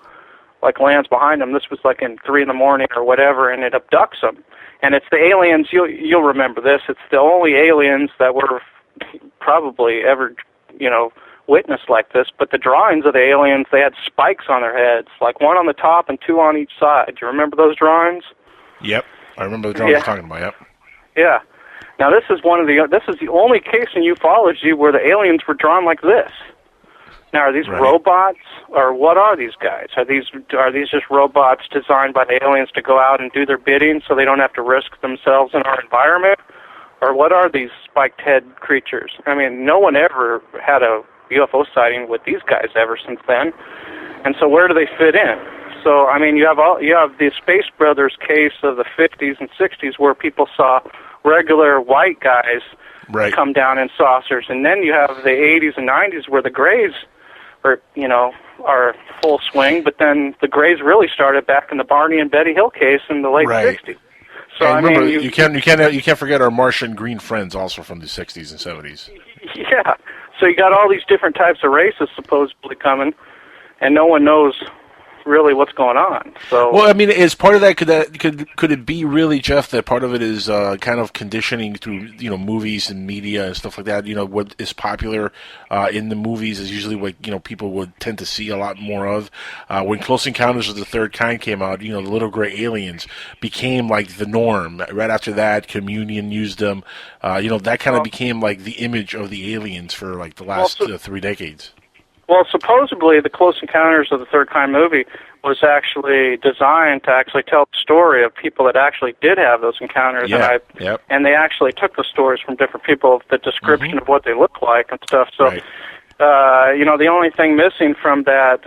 lands behind them. This was in 3 a.m. or whatever, and it abducts them. And it's the aliens. You'll remember this. It's the only aliens that were probably ever witnessed like this. But the drawings of the aliens, they had spikes on their heads, like 1 on the top and 2 on each side. Do you remember those drawings? Yep, I remember the drawings you're talking about. Yep. Yeah. Now this is the only case in ufology where the aliens were drawn like this. Now, are these robots, or what are these guys? Are these just robots designed by the aliens to go out and do their bidding so they don't have to risk themselves in our environment? Or what are these spiked head creatures? I mean, no one ever had a UFO sighting with these guys ever since then. And so where do they fit in? So, I mean, you have the Space Brothers case of the 50s and 60s where people saw regular white guys come down in saucers. And then you have the 80s and 90s where the Greys are full swing, but then the Greys really started back in the Barney and Betty Hill case in the late 60s. So and remember, you can't forget our Martian green friends also from the 60s and 70s. Yeah. So you got all these different types of races supposedly coming, and no one knows really what's going on. So, well, I mean, is part of that could it be really, Jeff, that part of it is kind of conditioning through movies and media and stuff like that? What is popular in the movies is usually what people would tend to see a lot more of. When Close Encounters of the Third Kind came out, the little gray aliens became like the norm. Right after that, Communion used them. That kind of became like the image of the aliens for like the last 3 decades. Well, supposedly the Close Encounters of the Third Kind movie was actually designed to actually tell the story of people that actually did have those encounters. And they actually took the stories from different people, the description of what they look like and stuff. So, the only thing missing from that,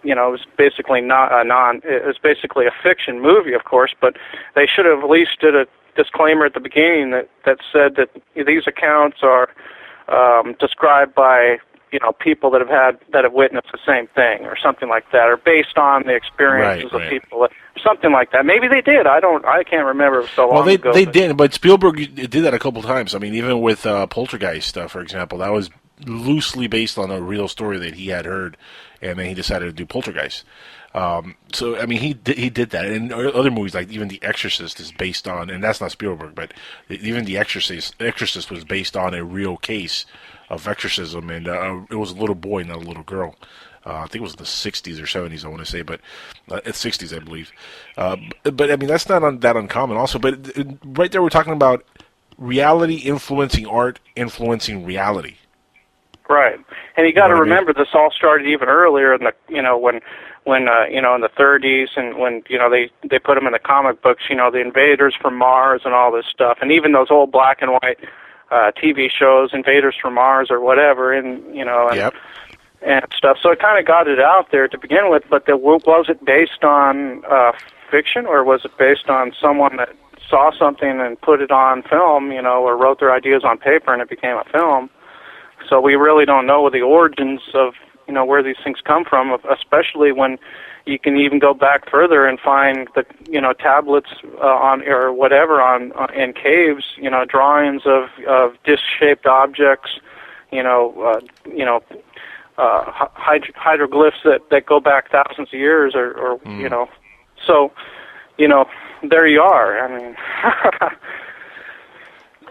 it was basically it was basically a fiction movie, of course, but they should have at least did a disclaimer at the beginning that said that these accounts are described by people that have witnessed the same thing, or something like that, or based on the experiences of people, something like that. Maybe they did. I can't remember. It was so long ago. Well, they did, but Spielberg did that a couple times. I mean, even with Poltergeist, for example, that was loosely based on a real story that he had heard, and then he decided to do Poltergeist. So I mean, he did that, and other movies like even The Exorcist is based on, and that's not Spielberg, but even The Exorcist was based on a real case of exorcism, and it was a little boy, not a little girl. I think it was in the 60s or 70s, I want to say, but it's 60s, I believe. But I mean, that's not that uncommon also. But right there, we're talking about reality influencing art, influencing reality. Right, and you got to remember, this all started even earlier in the when in the 30s, and when they put them in the comic books, the invaders from Mars and all this stuff, and even those old black and white TV shows, Invaders from Mars or whatever, and and stuff. So it kind of got it out there to begin with. But was it based on fiction, or was it based on someone that saw something and put it on film, or wrote their ideas on paper and it became a film? So we really don't know the origins of where these things come from, especially when you can even go back further and find the tablets on or whatever on in caves, drawings of disc-shaped objects, hieroglyphs that go back thousands of years, or so there you are. I mean.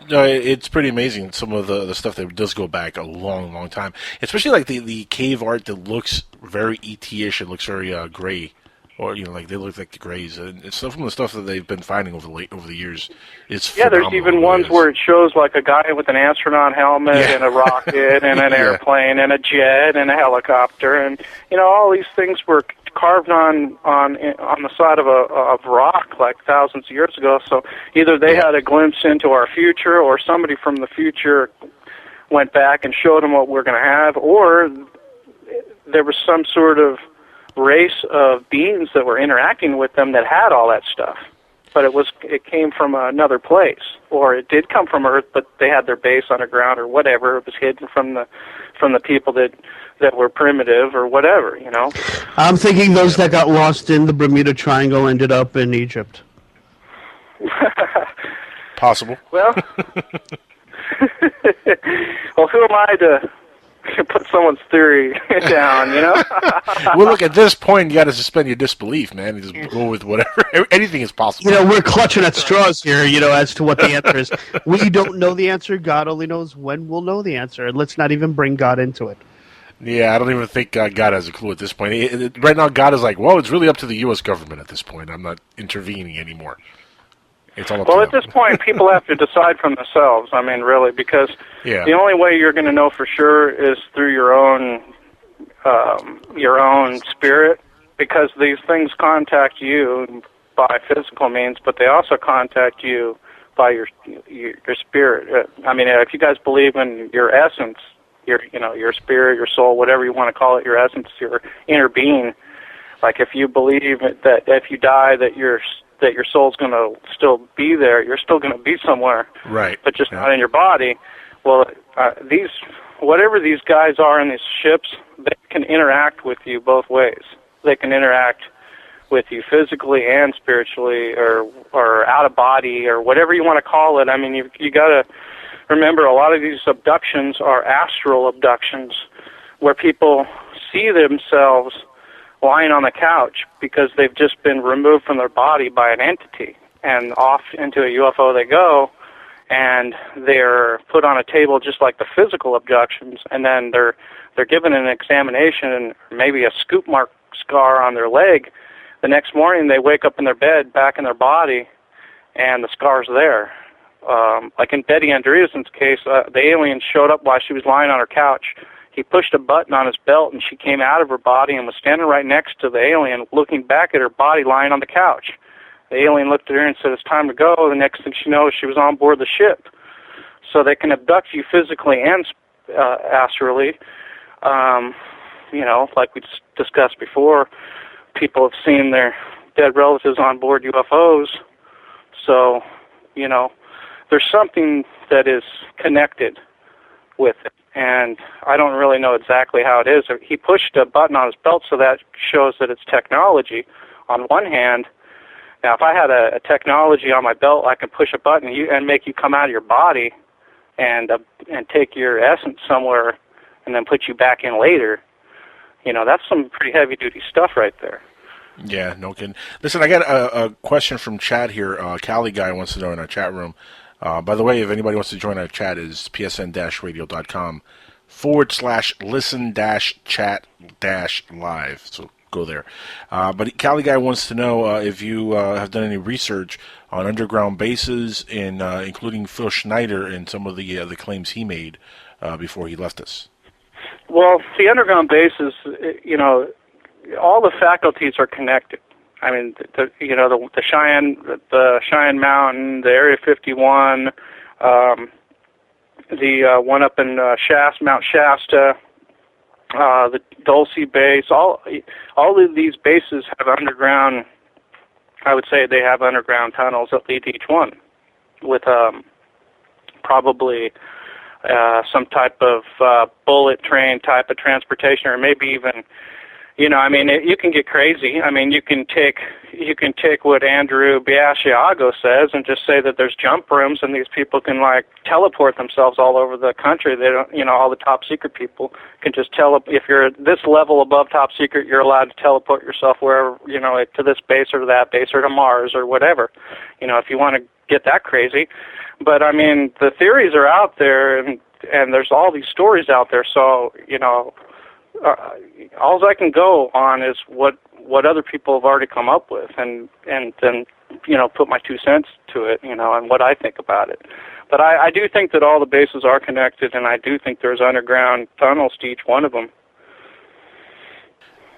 No, it's pretty amazing, some of the stuff that does go back a long, long time. Especially like the cave art that looks very ET-ish. It looks very gray, or like they look like the grays. And some of the stuff that they've been finding over the years is phenomenal. There's even ones where it shows like a guy with an astronaut helmet and a rocket and an airplane and a jet and a helicopter, and all these things were carved on the side of rock like thousands of years ago. So either they had a glimpse into our future, or somebody from the future went back and showed them what we're going to have, or there was some sort of race of beings that were interacting with them that had all that stuff. But it came from another place, or it did come from Earth, but they had their base underground or whatever. It was hidden from the people that were primitive or whatever, I'm thinking those that got lost in the Bermuda Triangle ended up in Egypt. Possible. Well, well, who am I to put someone's theory down, Well, look, at this point, you got to suspend your disbelief, man. You just go with whatever. Anything is possible. We're clutching at straws here, as to what the answer is. We don't know the answer. God only knows when we'll know the answer. And let's not even bring God into it. Yeah, I don't even think God has a clue at this point. Right now, God is like, well, it's really up to the U.S. government at this point. I'm not intervening anymore. It's all up to them. At this point, people have to decide for themselves. I mean, really, because the only way you're going to know for sure is through your own spirit, because these things contact you by physical means, but they also contact you by your spirit. I mean, if you guys believe in your essence, your spirit, your soul, whatever you want to call it, your essence, your inner being. Like if you believe that if you die, that your soul's going to still be there, you're still going to be somewhere, right? But just not in your body. Well, whatever these guys are in these ships, they can interact with you both ways. They can interact with you physically and spiritually, or out of body, or whatever you want to call it. I mean, you got to remember, a lot of these abductions are astral abductions, where people see themselves lying on the couch because they've just been removed from their body by an entity, and off into a UFO they go, and they're put on a table just like the physical abductions, and then they're given an examination and maybe a scoop mark scar on their leg. The next morning they wake up in their bed, back in their body, and the scar's there. Like in Betty Andreasen's case, the alien showed up while she was lying on her couch. He pushed a button on his belt, and she came out of her body and was standing right next to the alien, looking back at her body lying on the couch. The alien looked at her and said, "It's time to go." The next thing she knows, she was on board the ship. So they can abduct you physically and astrally. Like we discussed before, people have seen their dead relatives on board UFOs. So, there's something that is connected with it. And I don't really know exactly how it is. He pushed a button on his belt, so that shows that it's technology on one hand. Now, if I had a technology on my belt, I can push a button and make you come out of your body and take your essence somewhere and then put you back in later. You know, that's some pretty heavy-duty stuff right there. Yeah, no kidding. Listen, I got a question from chat here. Cali Guy wants to know in our chat room. By the way, if anybody wants to join our chat, is psn-radio.com/listen-chat-live. So go there. But Cali Guy wants to know if you have done any research on underground bases, including Phil Schneider and some of the claims he made before he left us. Well, the underground bases, you know, all the faculties are connected. I mean, the Cheyenne Mountain, the Area 51, the one up in Mount Shasta, the Dulce base. All of these bases have underground. I would say they have underground tunnels that lead to each one, with probably some type of bullet train type of transportation, or maybe even. You know, I mean, you can get crazy. I mean, you can take what Andrew Biasiago says and just say that there's jump rooms and these people can like teleport themselves all over the country. They don't, you know, all the top secret people can just if you're at this level above top secret, you're allowed to teleport yourself wherever, you know, to this base or to that base or to Mars or whatever. You know, if you want to get that crazy. But I mean, the theories are out there and there's all these stories out there. So, you know, all I can go on is what other people have already come up with, and then, you know, put my 2 cents to it, you know, and what I think about it. But I do think that all the bases are connected, and I do think there's underground tunnels to each one of them.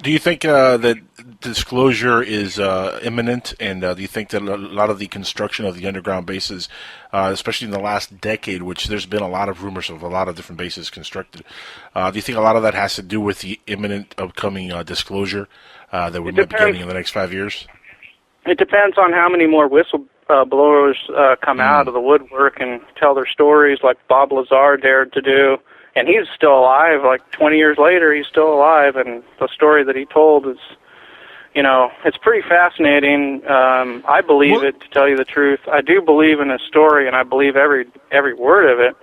Do you think that disclosure is imminent, and do you think that a lot of the construction of the underground bases, especially in the last decade, which there's been a lot of rumors of a lot of different bases constructed, do you think a lot of that has to do with the imminent upcoming disclosure that we might be getting in the next 5 years? It depends on how many more whistleblowers come out of the woodwork and tell their stories, like Bob Lazar dared to do. And he's still alive. Like 20 years later, he's still alive. And the story that he told is, you know, it's pretty fascinating. I believe it, to tell you the truth. I do believe in his story, and I believe every word of it.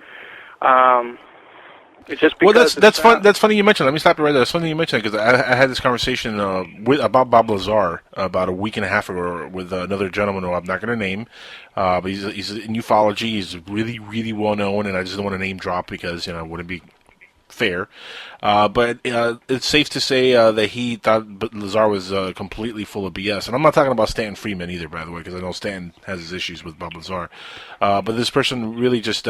It's just because that's fun. That's funny you mentioned. Let me stop you right there. It's funny you mentioned because I had this conversation about Bob Lazar about a week and a half ago with another gentleman who I'm not going to name, but he's in ufology. He's really, really well known, and I just don't want to name drop because, you know, it wouldn't be fair. But it's safe to say that he thought Lazar was completely full of BS. And I'm not talking about Stanton Friedman either, by the way, because I know Stanton has his issues with Bob Lazar. But this person really just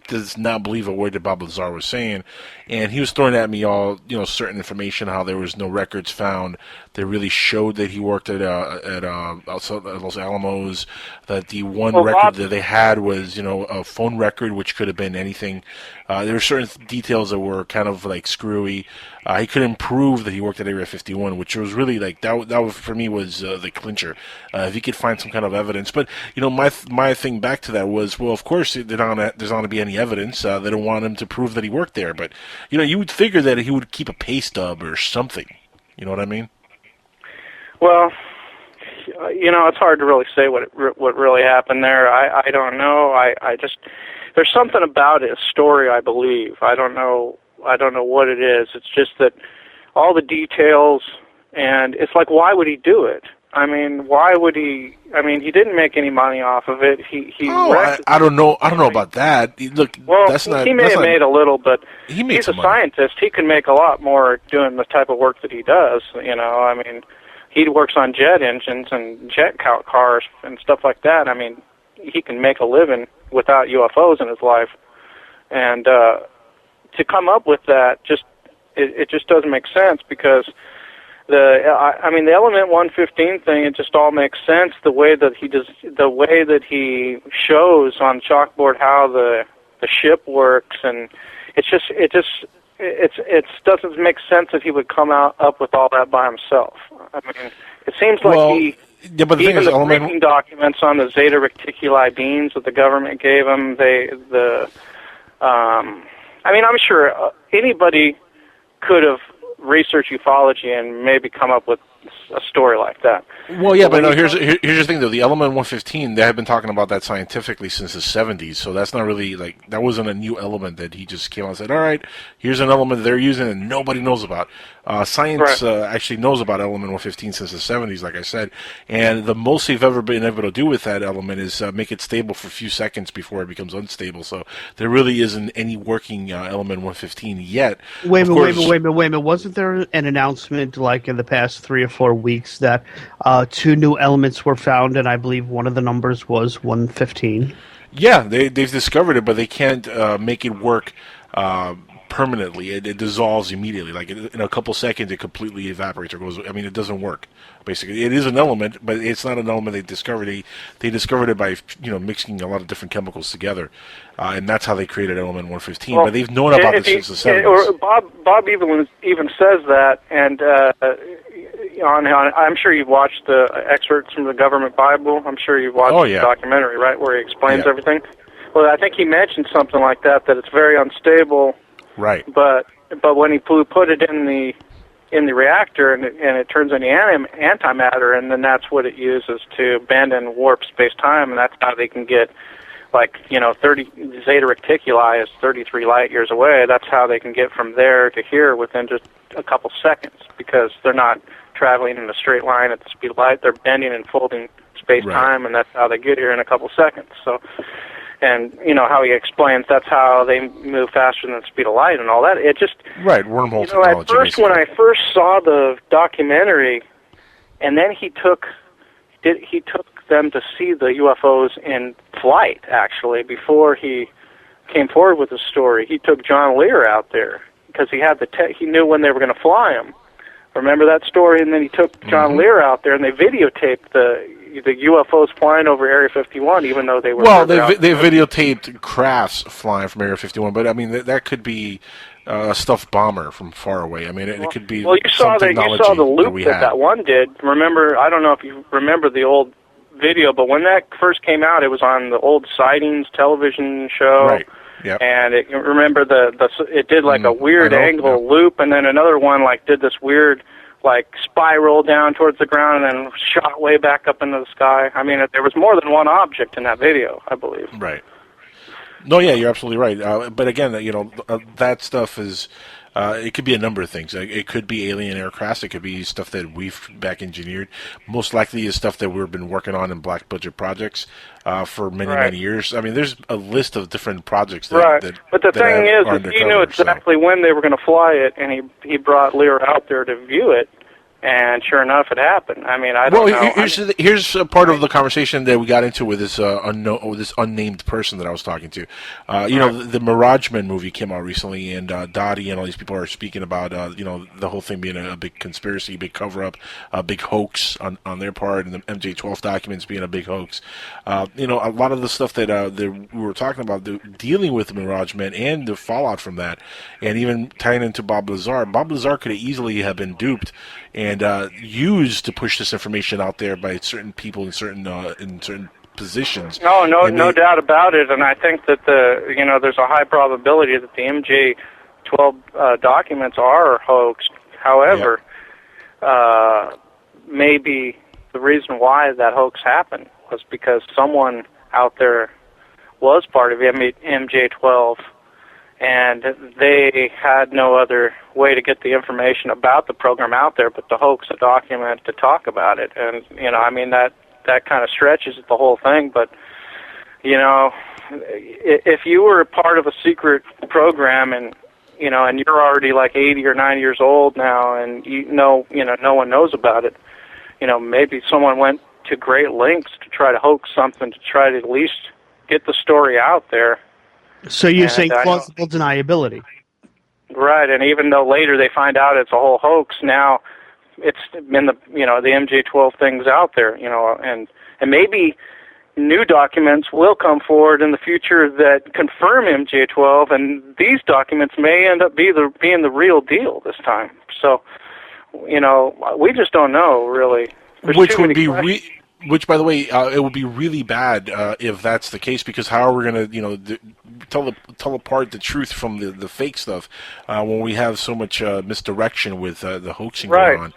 does not believe a word that Bob Lazar was saying, and he was throwing at me all, you know, certain information, how there was no records found that really showed that he worked at Los Alamos, that the one record that they had was, you know, a phone record, which could have been anything. There were certain details that were kind of like screwy. He couldn't prove that he worked at Area 51, which was really like that for me was the clincher. If he could find some kind of evidence, but you know, my thing back to that was, well, of course there's not going to be any evidence. They don't want him to prove that he worked there, but you know, you would figure that he would keep a pay stub or something. You know what I mean? Well, you know, it's hard to really say what really happened there. I don't know. I just, there's something about his story, I believe. I don't know what it is. It's just that all the details, and it's like, why would he do it? I mean, why would he? I mean, he didn't make any money off of it. I don't know. I don't know about that. Look, well, he may have made a little, but he's a scientist. He can make a lot more doing the type of work that he does. You know, I mean, he works on jet engines and jet cars and stuff like that. I mean, he can make a living without UFOs in his life, and to come up with that, it just doesn't make sense, because the element 115 thing, it just all makes sense, the way that he shows on chalkboard how the ship works, and it doesn't make sense that he would come up with all that by himself. I mean, it seems like but the even the briefing documents on the Zeta Reticuli beams that the government gave him, I mean, I'm sure anybody could have researched ufology and maybe come up with a story like that. Well, yeah, but no, here's the thing, though. The element 115, they have been talking about that scientifically since the 70s, so that's not really, like, that wasn't a new element that he just came out and said, all right, here's an element they're using and nobody knows about. Science actually knows about element 115 since the 70s, like I said, and the most they've ever been able to do with that element is make it stable for a few seconds before it becomes unstable, so there really isn't any working element 115 yet. Wait a minute. Wasn't there an announcement, like, in the past 3 or 4 weeks that 2 new elements were found, and I believe one of the numbers was 115? Yeah, they've discovered it, but they can't make it work permanently. It dissolves immediately. Like in a couple seconds, it completely evaporates or goes. I mean, it doesn't work. Basically, it is an element, but it's not an element they discovered. They discovered it by mixing a lot of different chemicals together, and that's how they created element 115. Well, but they've known about this since the 70s. Bob even says that, and I'm sure you've watched the excerpts from the government Bible. I'm sure you've watched the documentary, right, where he explains everything. Well, I think he mentioned something like that it's very unstable. Right. But when he put it in the reactor and it turns into antimatter, and then that's what it uses to bend and warp space-time, and that's how they can get 30 Zeta Reticuli is 33 light years away. That's how they can get from there to here within just a couple seconds, because they're not traveling in a straight line at the speed of light. They're bending and folding space-time, and that's how they get here in a couple seconds. So, and how he explains that's how they move faster than the speed of light and all that. It just wormhole technology. At first, when I first saw the documentary, and then he took them to see the UFOs in flight. Actually, before he came forward with the story, he took John Lear out there because he had he knew when they were going to fly him. Remember that story? And then he took John Lear out there, and they videotaped the UFOs flying over Area 51, even though they were... Well, they videotaped crafts flying from Area 51, but, I mean, that could be a stuffed bomber from far away. I mean, it could be you saw the loop that one did. Remember, I don't know if you remember the old video, but when that first came out, it was on the old Sightings television show. Right. Yep. And remember it did like a weird angle loop, and then another one did this weird spiral down towards the ground and then shot way back up into the sky. I mean, there was more than one object in that video, I believe. Right. No, yeah, you're absolutely right. But again, that stuff is... it could be a number of things. It could be alien aircrafts. It could be stuff that we've back engineered. Most likely is stuff that we've been working on in black budget projects for many years. I mean, there's a list of different projects that but the thing is he knew exactly when they were going to fly it, and he brought Lear out there to view it. And sure enough, it happened. I mean, I don't know. Here's a part of the conversation that we got into with this this unnamed person that I was talking to. The Mirageman movie came out recently, and Dottie and all these people are speaking about the whole thing being a big conspiracy, big cover-up, a big hoax on their part, and the MJ-12 documents being a big hoax. A lot of the stuff that we were talking about, dealing with the Mirageman and the fallout from that, and even tying into Bob Lazar. Bob Lazar could easily have been duped and used to push this information out there by certain people in certain positions. No doubt about it. And I think that there's a high probability that the MJ-12 documents are hoaxed. However, maybe the reason why that hoax happened was because someone out there was part of MJ-12. And they had no other way to get the information about the program out there but to hoax a document to talk about it. And, I mean, that kind of stretches the whole thing. But, if you were a part of a secret program and you're already 80 or 90 years old now and no one knows about it, maybe someone went to great lengths to try to hoax something to try to at least get the story out there. So you're saying plausible deniability. Right, and even though later they find out it's a whole hoax, now it's been the MJ-12 things out there, and maybe new documents will come forward in the future that confirm MJ-12, and these documents may end up being the real deal this time. So, we just don't know really. Which would be Which, by the way, it would be really bad if that's the case, because how are we going to, tell apart the truth from the fake stuff when we have so much misdirection with the hoaxing going on?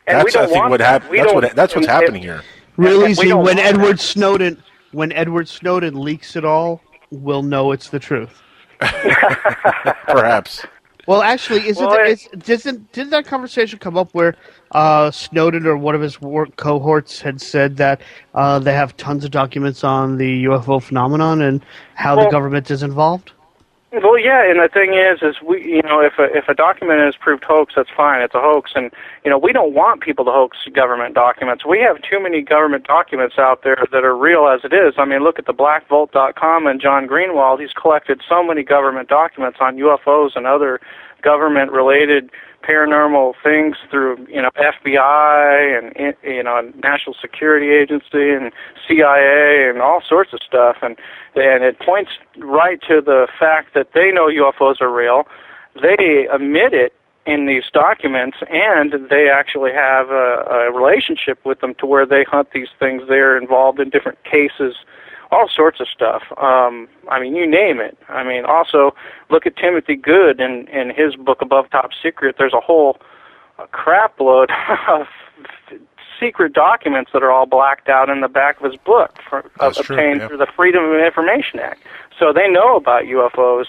And That's, I think, what happened. That's what's happening here. Really, see, when Edward Snowden leaks it all, we'll know it's the truth. Perhaps. Well, actually, didn't that conversation come up where Snowden or one of his cohorts had said that they have tons of documents on the UFO phenomenon and how the government is involved? Well, yeah, and the thing is we, if a document is proved hoax, that's fine. It's a hoax, and we don't want people to hoax government documents. We have too many government documents out there that are real as it is. I mean, look at the blackvault.com and John Greenwald. He's collected so many government documents on UFOs and other government-related paranormal things through FBI and National Security Agency and CIA and all sorts of stuff, and it points right to the fact that they know UFOs are real. They admit it in these documents, and they actually have a relationship with them to where they hunt these things. They're involved in different cases, all sorts of stuff. I mean, you name it. I mean, also, look at Timothy Good in his book Above Top Secret. There's a whole crap load of secret documents that are all blacked out in the back of his book obtained through the Freedom of Information Act. So they know about UFOs.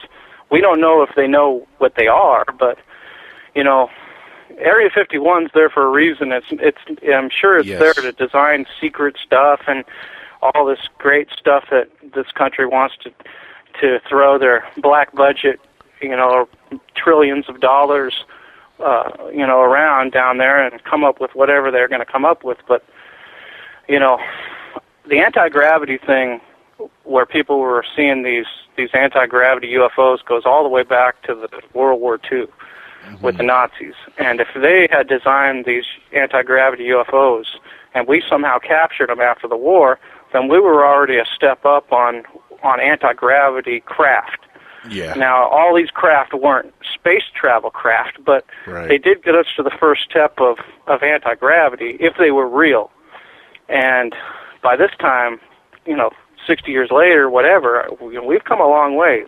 We don't know if they know what they are, but, Area 51's there for a reason. I'm sure it's there to design secret stuff and all this great stuff that this country wants to throw their black budget, trillions of dollars, around down there and come up with whatever they're going to come up with. But, the anti-gravity thing, where people were seeing these anti-gravity UFOs, goes all the way back to the World War II with the Nazis. And if they had designed these anti-gravity UFOs and we somehow captured them after the war, then we were already a step up on anti-gravity craft. Yeah. Now, all these craft weren't space travel craft, but they did get us to the first step of anti-gravity if they were real. And by this time, 60 years later, whatever, we've come a long ways.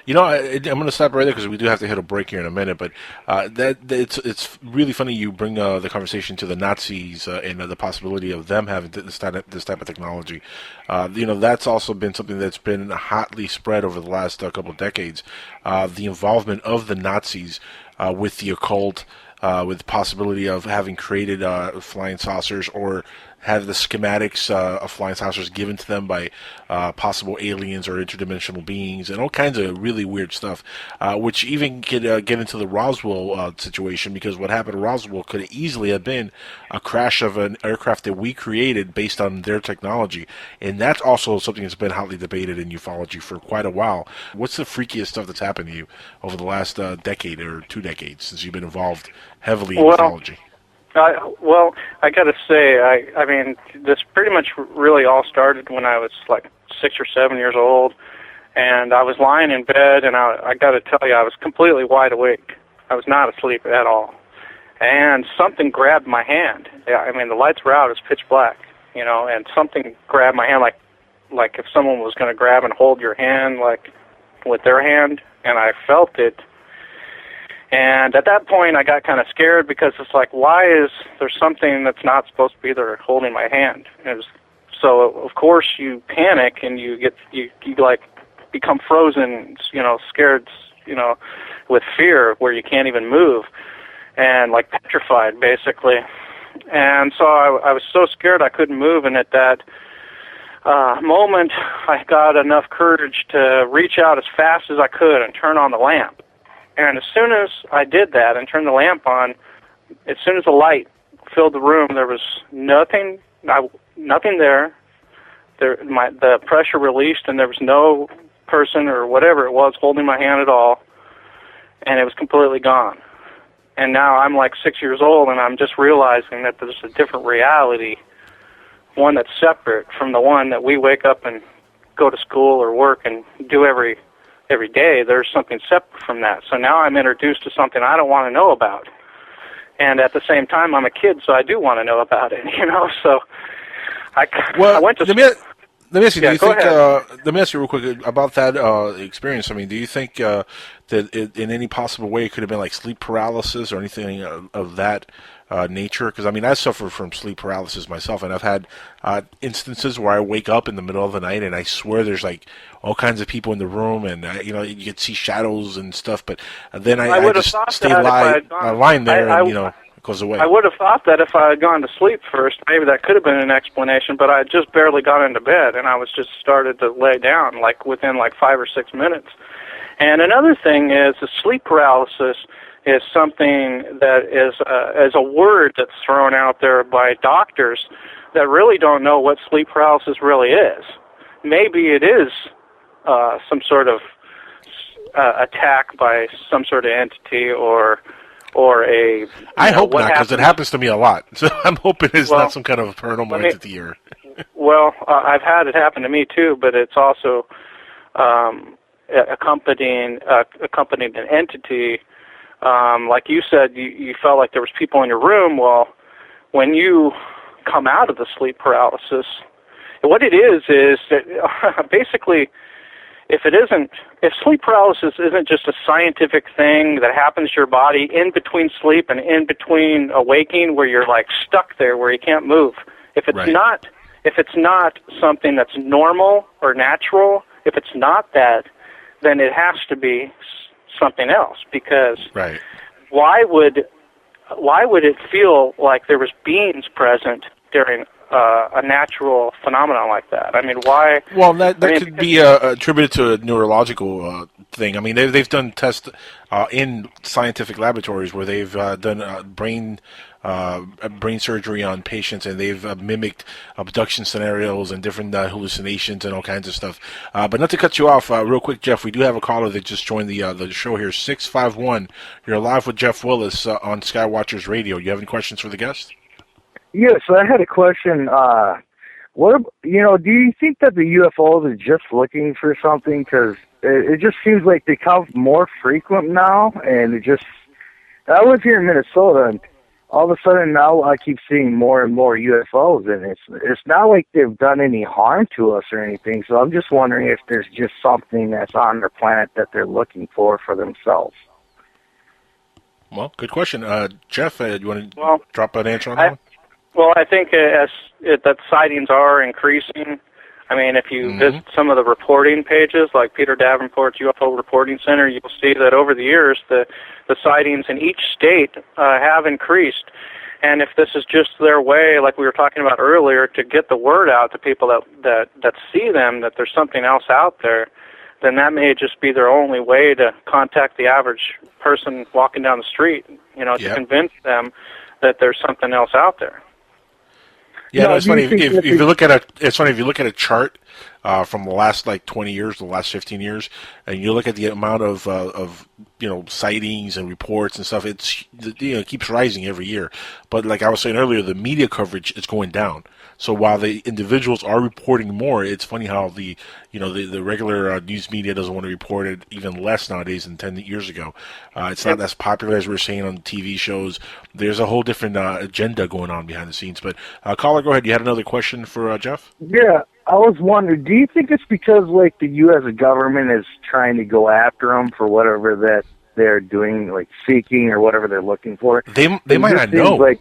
I'm going to stop right there because we do have to hit a break here in a minute. But it's really funny you bring the conversation to the Nazis and the possibility of them having this type of technology. That's also been something that's been hotly spread over the last couple of decades. The involvement of the Nazis with the occult, with the possibility of having created flying saucers or have the schematics of flying saucers given to them by possible aliens or interdimensional beings, and all kinds of really weird stuff, which even could get into the Roswell situation, because what happened to Roswell could easily have been a crash of an aircraft that we created based on their technology. And that's also something that's been hotly debated in ufology for quite a while. What's the freakiest stuff that's happened to you over the last decade or 2 decades since you've been involved heavily in ufology? I got to say, I mean, this pretty much really all started when I was like 6 or 7 years old, and I was lying in bed, and I got to tell you, I was completely wide awake. I was not asleep at all, and something grabbed my hand. I mean, the lights were out; it was pitch black, and something grabbed my hand, like if someone was going to grab and hold your hand, like with their hand, and I felt it. And at that point, I got kind of scared because it's like, why is there something that's not supposed to be there holding my hand? So of course you panic and you like become frozen, scared, with fear where you can't even move, and like petrified basically. And so I was so scared I couldn't move. And at that moment, I got enough courage to reach out as fast as I could and turn on the lamp. And as soon as I did that and turned the lamp on, as soon as the light filled the room, there was nothing there. The pressure released, and there was no person or whatever it was holding my hand at all, and it was completely gone. And now I'm like 6 years old, and I'm just realizing that there's a different reality, one that's separate from the one that we wake up and go to school or work and do every day. There's something separate from that. So now I'm introduced to something I don't want to know about. And at the same time, I'm a kid, so I do want to know about it, So I went to. Let me ask you. Yeah, Do you think? ahead. Let me ask you real quick about that experience. I mean, do you think that in any possible way it could have been like sleep paralysis or anything of that nature? Because I mean, I suffer from sleep paralysis myself, and I've had instances where I wake up in the middle of the night and I swear there's like all kinds of people in the room, and you could see shadows and stuff. But then I just stay lying there, and it goes away. I would have thought that if I had gone to sleep first, maybe that could have been an explanation, but I had just barely got into bed, and I was just started to lay down, like within like 5 or 6 minutes. And another thing is the sleep paralysis is something that is a word that's thrown out there by doctors that really don't know what sleep paralysis really is. Maybe it is some sort of attack by some sort of entity or a. I hope not, because it happens to me a lot. So I'm hoping it's not some kind of paranormal entity or. Well, I've had it happen to me too, but it's also accompanying an entity. Like you said, you felt like there was people in your room. Well, when you come out of the sleep paralysis, what it is that basically. If sleep paralysis isn't just a scientific thing that happens to your body in between sleep and in between awaking, where you're like stuck there, where you can't move. If it's not something that's normal or natural, if it's not that, then it has to be something else. Because why would it feel like there was beings present during a natural phenomenon like that? I mean, why? Well, that could be attributed to a neurological thing. I mean, they've done tests in scientific laboratories where they've done brain surgery on patients, and they've mimicked abduction scenarios and different hallucinations and all kinds of stuff. But not to cut you off, real quick, Jeff, we do have a caller that just joined the show here, 651. You're live with Jeff Willis on Skywatchers Radio. You have any questions for the guest? Yes, I had a question. Do you think that the UFOs are just looking for something? Because it just seems like they become more frequent now, and I live here in Minnesota, and all of a sudden now I keep seeing more and more UFOs, and it's not like they've done any harm to us or anything. So I'm just wondering if there's just something that's on their planet that they're looking for themselves. Well, good question. Jeff, you want to drop an answer on that one? Well, I think that sightings are increasing. I mean, if you visit some of the reporting pages, like Peter Davenport's UFO Reporting Center, you'll see that over the years, the sightings in each state have increased. And if this is just their way, like we were talking about earlier, to get the word out to people that see them, that there's something else out there, then that may just be their only way to contact the average person walking down the street, to convince them that there's something else out there. Yeah, it's funny if you look at a chart from the last 20 years, the last 15 years, and you look at the amount of sightings and reports and stuff. It keeps rising every year. But like I was saying earlier, the media coverage is going down. So while the individuals are reporting more, it's funny how the regular news media doesn't want to report it even less nowadays than 10 years ago. It's not as popular as we're seeing on TV shows. There's a whole different agenda going on behind the scenes. But caller, go ahead. You had another question for Jeff? Yeah, I was wondering, do you think it's because the U.S. government is trying to go after them for whatever that they're doing, like seeking or whatever they're looking for? They might not know. Like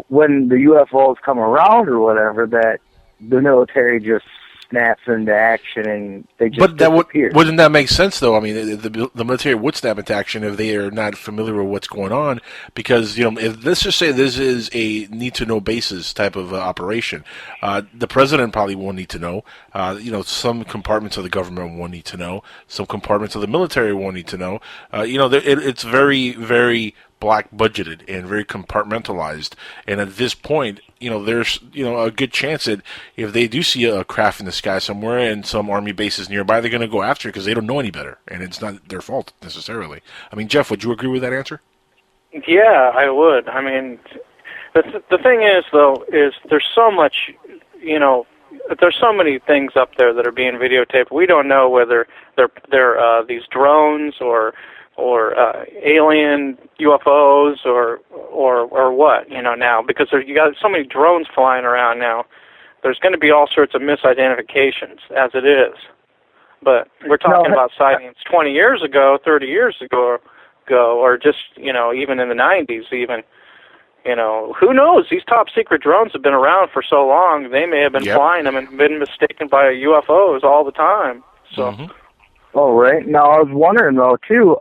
when the UFOs come around or whatever, that the military just snaps into action and they just disappear. Wouldn't that make sense, though? I mean, the military would snap into action if they are not familiar with what's going on, because if let's just say this is a need-to-know basis type of operation, the president probably won't need to know. Some compartments of the government won't need to know. Some compartments of the military won't need to know. It's very, very black budgeted and very compartmentalized, and at this point, there's a good chance that if they do see a craft in the sky somewhere and some army bases nearby, they're going to go after it because they don't know any better, and it's not their fault necessarily. I mean, Jeff, would you agree with that answer? Yeah, I would. I mean, the thing is, though, is there's so much, there's so many things up there that are being videotaped. We don't know whether they're these drones or alien UFOs or what, now, because you got so many drones flying around now there's going to be all sorts of misidentifications as it is. But we're talking about sightings 20 years ago, 30 years ago, or just, even in the 90s even. Who knows? These top secret drones have been around for so long, they may have been flying them and been mistaken by UFOs all the time. So. Oh, right. Now, I was wondering, though, too,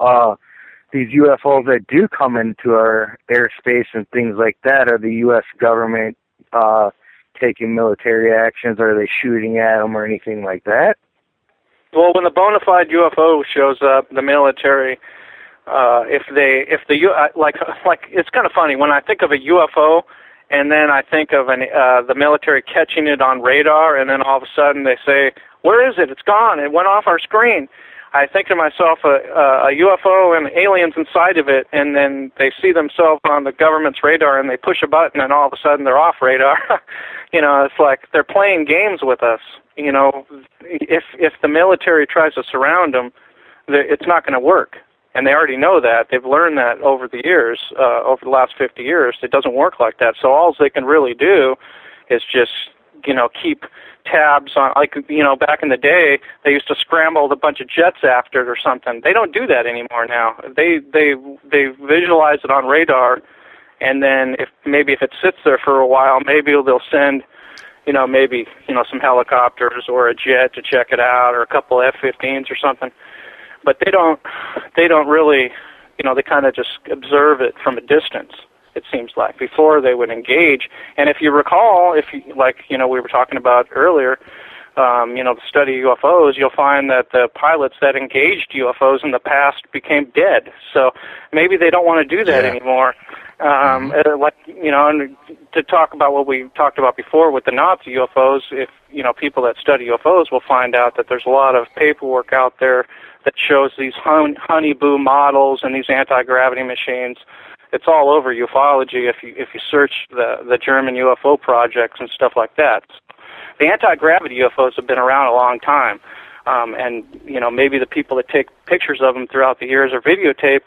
these UFOs that do come into our airspace and things like that, are the U.S. government taking military actions? Are they shooting at them or anything like that? Well, when the bona fide UFO shows up, the military, it's kind of funny when I think of a UFO, and then I think of the military catching it on radar, and then all of a sudden they say, "Where is it? It's gone. It went off our screen." I think to myself, a UFO and aliens inside of it, and then they see themselves on the government's radar, and they push a button, and all of a sudden they're off radar. It's like they're playing games with us. If the military tries to surround them, it's not going to work. And they already know that. They've learned that over the years, over the last 50 years. It doesn't work like that. So all they can really do is just, keep tabs on, back in the day, they used to scramble a bunch of jets after it or something. They don't do that anymore now. They visualize it on radar, and then if it sits there for a while, maybe they'll send, some helicopters or a jet to check it out, or a couple F-15s or something. But they don't really, they kind of just observe it from a distance, it seems like, before they would engage. And if you recall, we were talking about earlier, the study of UFOs, you'll find that the pilots that engaged UFOs in the past became dead. So maybe they don't want to do that anymore. And to talk about what we talked about before with the Nazi UFOs, if, people that study UFOs will find out that there's a lot of paperwork out there that shows these honeyboo models and these anti-gravity machines. It's all over ufology if you search the German UFO projects and stuff like that. The anti-gravity UFOs have been around a long time, and maybe the people that take pictures of them throughout the years or videotape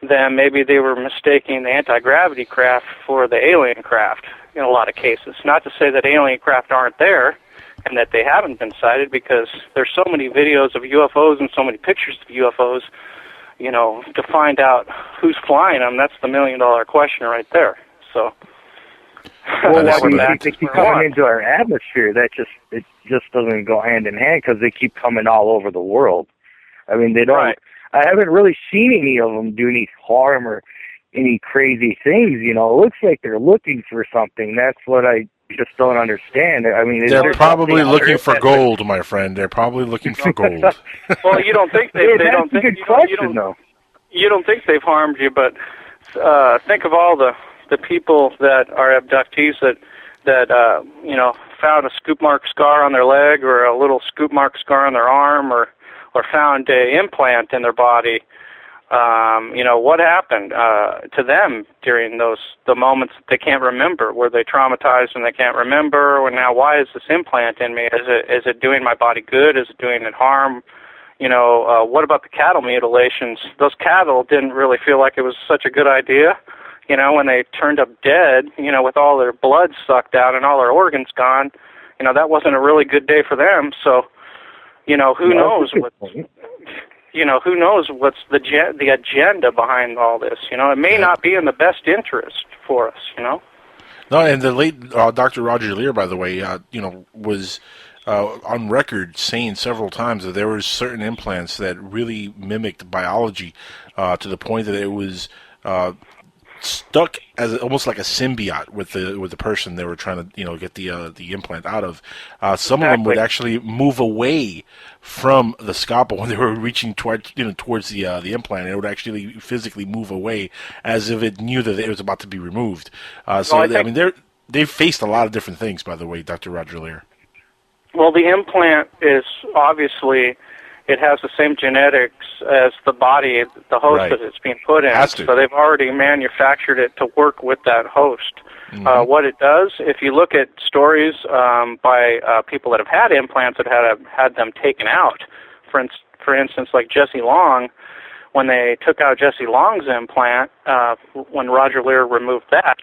them, maybe they were mistaking the anti-gravity craft for the alien craft in a lot of cases. Not to say that alien craft aren't there and that they haven't been sighted, because there's so many videos of UFOs and so many pictures of UFOs. To find out who's flying them, that's the million-dollar question right there. So, well, why do you think they keep coming into our atmosphere? It just doesn't go hand in hand, because they keep coming all over the world. I mean, they don't. Right. I haven't really seen any of them do any harm or any crazy things. It looks like they're looking for something. That's what I just don't understand. I mean, they're probably looking for gold, my friend. They're probably looking for gold. Well, you don't think they don't think you don't think they've harmed you, but think of all the people that are abductees that found a scoop mark scar on their leg, or a little scoop mark scar on their arm, or found an implant in their body. What happened to them during the moments that they can't remember? Were they traumatized and they can't remember? Or now, why is this implant in me? Is it doing my body good? Is it doing it harm? What about the cattle mutilations? Those cattle didn't really feel like it was such a good idea, when they turned up dead, with all their blood sucked out and all their organs gone. That wasn't a really good day for them. So, who knows who knows what's the agenda behind all this? It may not be in the best interest for us. No, and the late Dr. Roger Lear, by the way, was on record saying several times that there were certain implants that really mimicked biology to the point that it was stuck as almost like a symbiote with the person they were trying to get the implant out of. Some of them would actually move away from the scalpel when they were reaching towards the implant. It would actually physically move away as if it knew that it was about to be removed. They've faced a lot of different things, by the way, Dr. Roger Lear. Well, the implant is obviously, it has the same genetics as the body, the host that it's being put in. So they've already manufactured it to work with that host. Mm-hmm. What it does, if you look at stories by people that have had implants that have had them taken out, for instance, like Jesse Long, when they took out Jesse Long's implant, when Roger Lear removed that,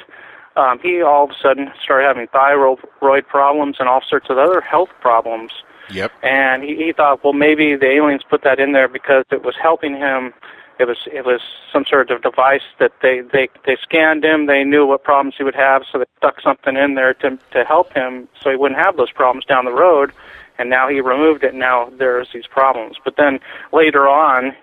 he all of a sudden started having thyroid problems and all sorts of other health problems. Yep. And he thought, well, maybe the aliens put that in there because it was helping him. It was some sort of device that they scanned him. They knew what problems he would have, so they stuck something in there to help him so he wouldn't have those problems down the road. And now he removed it, and now there's these problems. But then later on,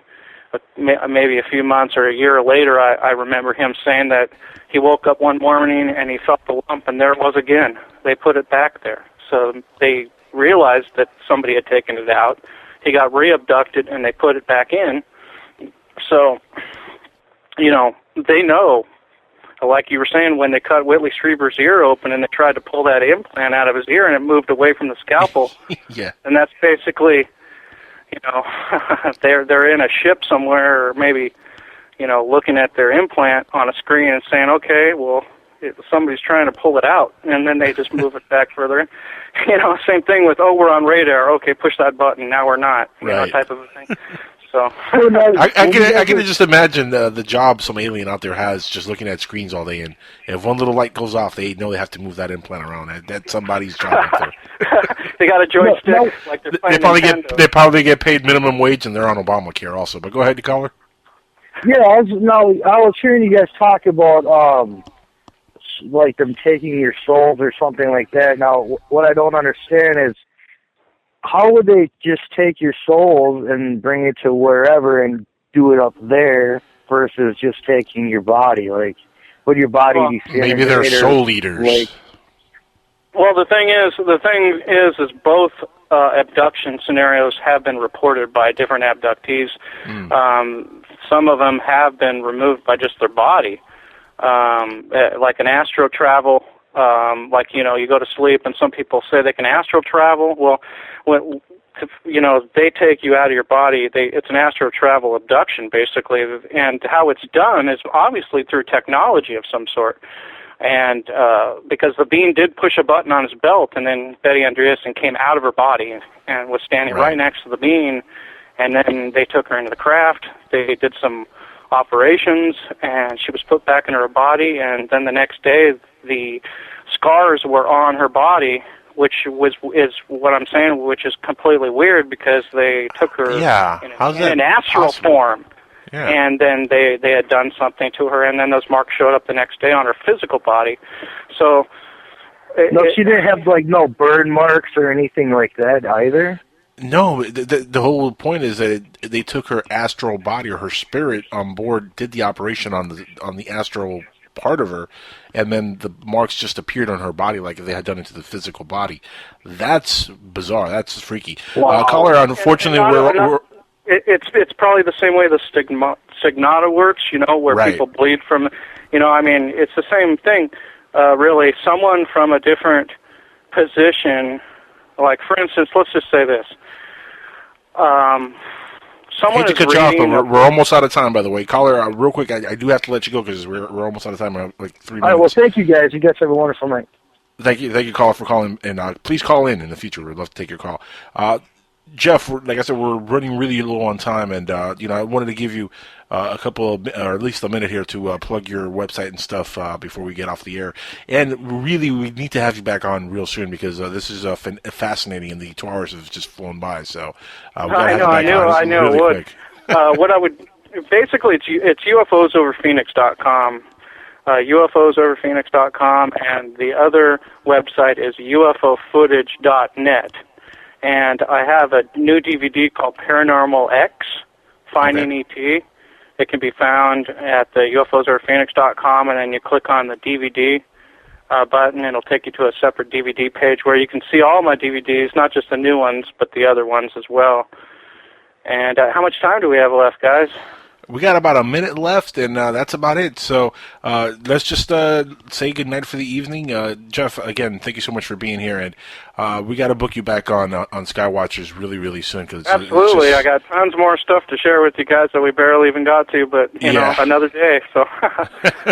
maybe a few months or a year later, I remember him saying that he woke up one morning and he felt the lump, and there it was again. They put it back there. So they realized that somebody had taken it out. He got re-abducted, and they put it back in. So, you know, they know, like you were saying, when they cut Whitley Strieber's ear open and they tried to pull that implant out of his ear and it moved away from the scalpel. Yeah. And that's basically, you know, they're in a ship somewhere, or maybe, you know, looking at their implant on a screen and saying, okay, well, somebody's trying to pull it out, and then they just move it back further in. You know, same thing with, oh, we're on radar, okay, push that button, now we're not, you know, type of a thing. So I can just imagine the job some alien out there has, just looking at screens all day, and if one little light goes off, they know they have to move that implant around. That's somebody's job out there. They got a joystick. Like they probably get paid minimum wage, and they're on Obamacare also. But go ahead, caller. Yeah, I was hearing you guys talk about like them taking your souls or something like that. Now, what I don't understand is, how would they just take your souls and bring it to wherever and do it up there versus just taking your body? Like, would your body be maybe they're soul eaters. Like, well, the thing is both abduction scenarios have been reported by different abductees. Some of them have been removed by just their body, like an astral travel. Like, you know, you go to sleep and some people say they can astral travel. Well, when, you know, they take you out of your body. It's an astral travel abduction, basically. And how it's done is obviously through technology of some sort. And because the being did push a button on his belt, and then Betty Andreasen came out of her body and was standing right next to the being. And then they took her into the craft. They did some operations, and she was put back in her body. And then the next day, the scars were on her body, which is what I'm saying, which is completely weird because they took her in an astral form, and then they had done something to her, and then those marks showed up the next day on her physical body. So she didn't have like no burn marks or anything like that either. No, the whole point is that they took her astral body, or her spirit, on board, did the operation on the astral part of her, and then the marks just appeared on her body like they had done it to the physical body. That's bizarre. That's freaky. Wow. Caller, unfortunately, it's probably the same way the stigmata works, you know, where people bleed from, you know, I mean, it's the same thing, really. Someone from a different position, like, for instance, let's just say this. I hate to cut you off, but we're almost out of time, by the way. Caller, real quick, I do have to let you go because we're almost out of time. Like 3 minutes. All right, well, thank you, guys. You guys have a wonderful night. Thank you, caller, for calling. And please call in the future. We'd love to take your call. Jeff, like I said, we're running really low on time, and you know, I wanted to give you a couple of, or at least a minute here to plug your website and stuff before we get off the air. And really, we need to have you back on real soon because this is fascinating, and the 2 hours have just flown by. So we gotta have you back on. I know. Really quick. What I would basically, it's UFOsoverphoenix.com. UFOsoverphoenix.com, and the other website is UFOfootage.net. And I have a new DVD called Paranormal X, Finding ET. It can be found at the UFOsoverphoenix.com, and then you click on the DVD button, and it'll take you to a separate DVD page where you can see all my DVDs, not just the new ones, but the other ones as well. And how much time do we have left, guys? We got about a minute left, and that's about it. So let's just say goodnight for the evening. Jeff, again, thank you so much for being here, and we got to book you back on Skywatchers really, really soon. Cause absolutely. I got tons more stuff to share with you guys that we barely even got to, but, you know, another day. So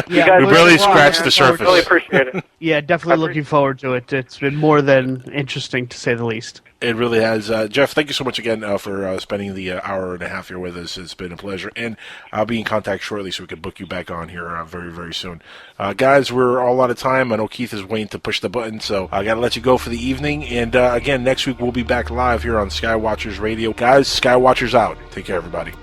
you guys we barely scratched the surface. Really appreciate it. Yeah, definitely looking forward to it. It's been more than interesting, to say the least. It really has. Jeff, thank you so much again for spending the hour and a half here with us. It's been a pleasure. And I'll be in contact shortly so we can book you back on here very, very soon. Guys, we're all out of time. I know Keith is waiting to push the button, so I got to let you go for the evening. And again, next week we'll be back live here on Skywatchers Radio. Guys, Skywatchers out. Take care, everybody.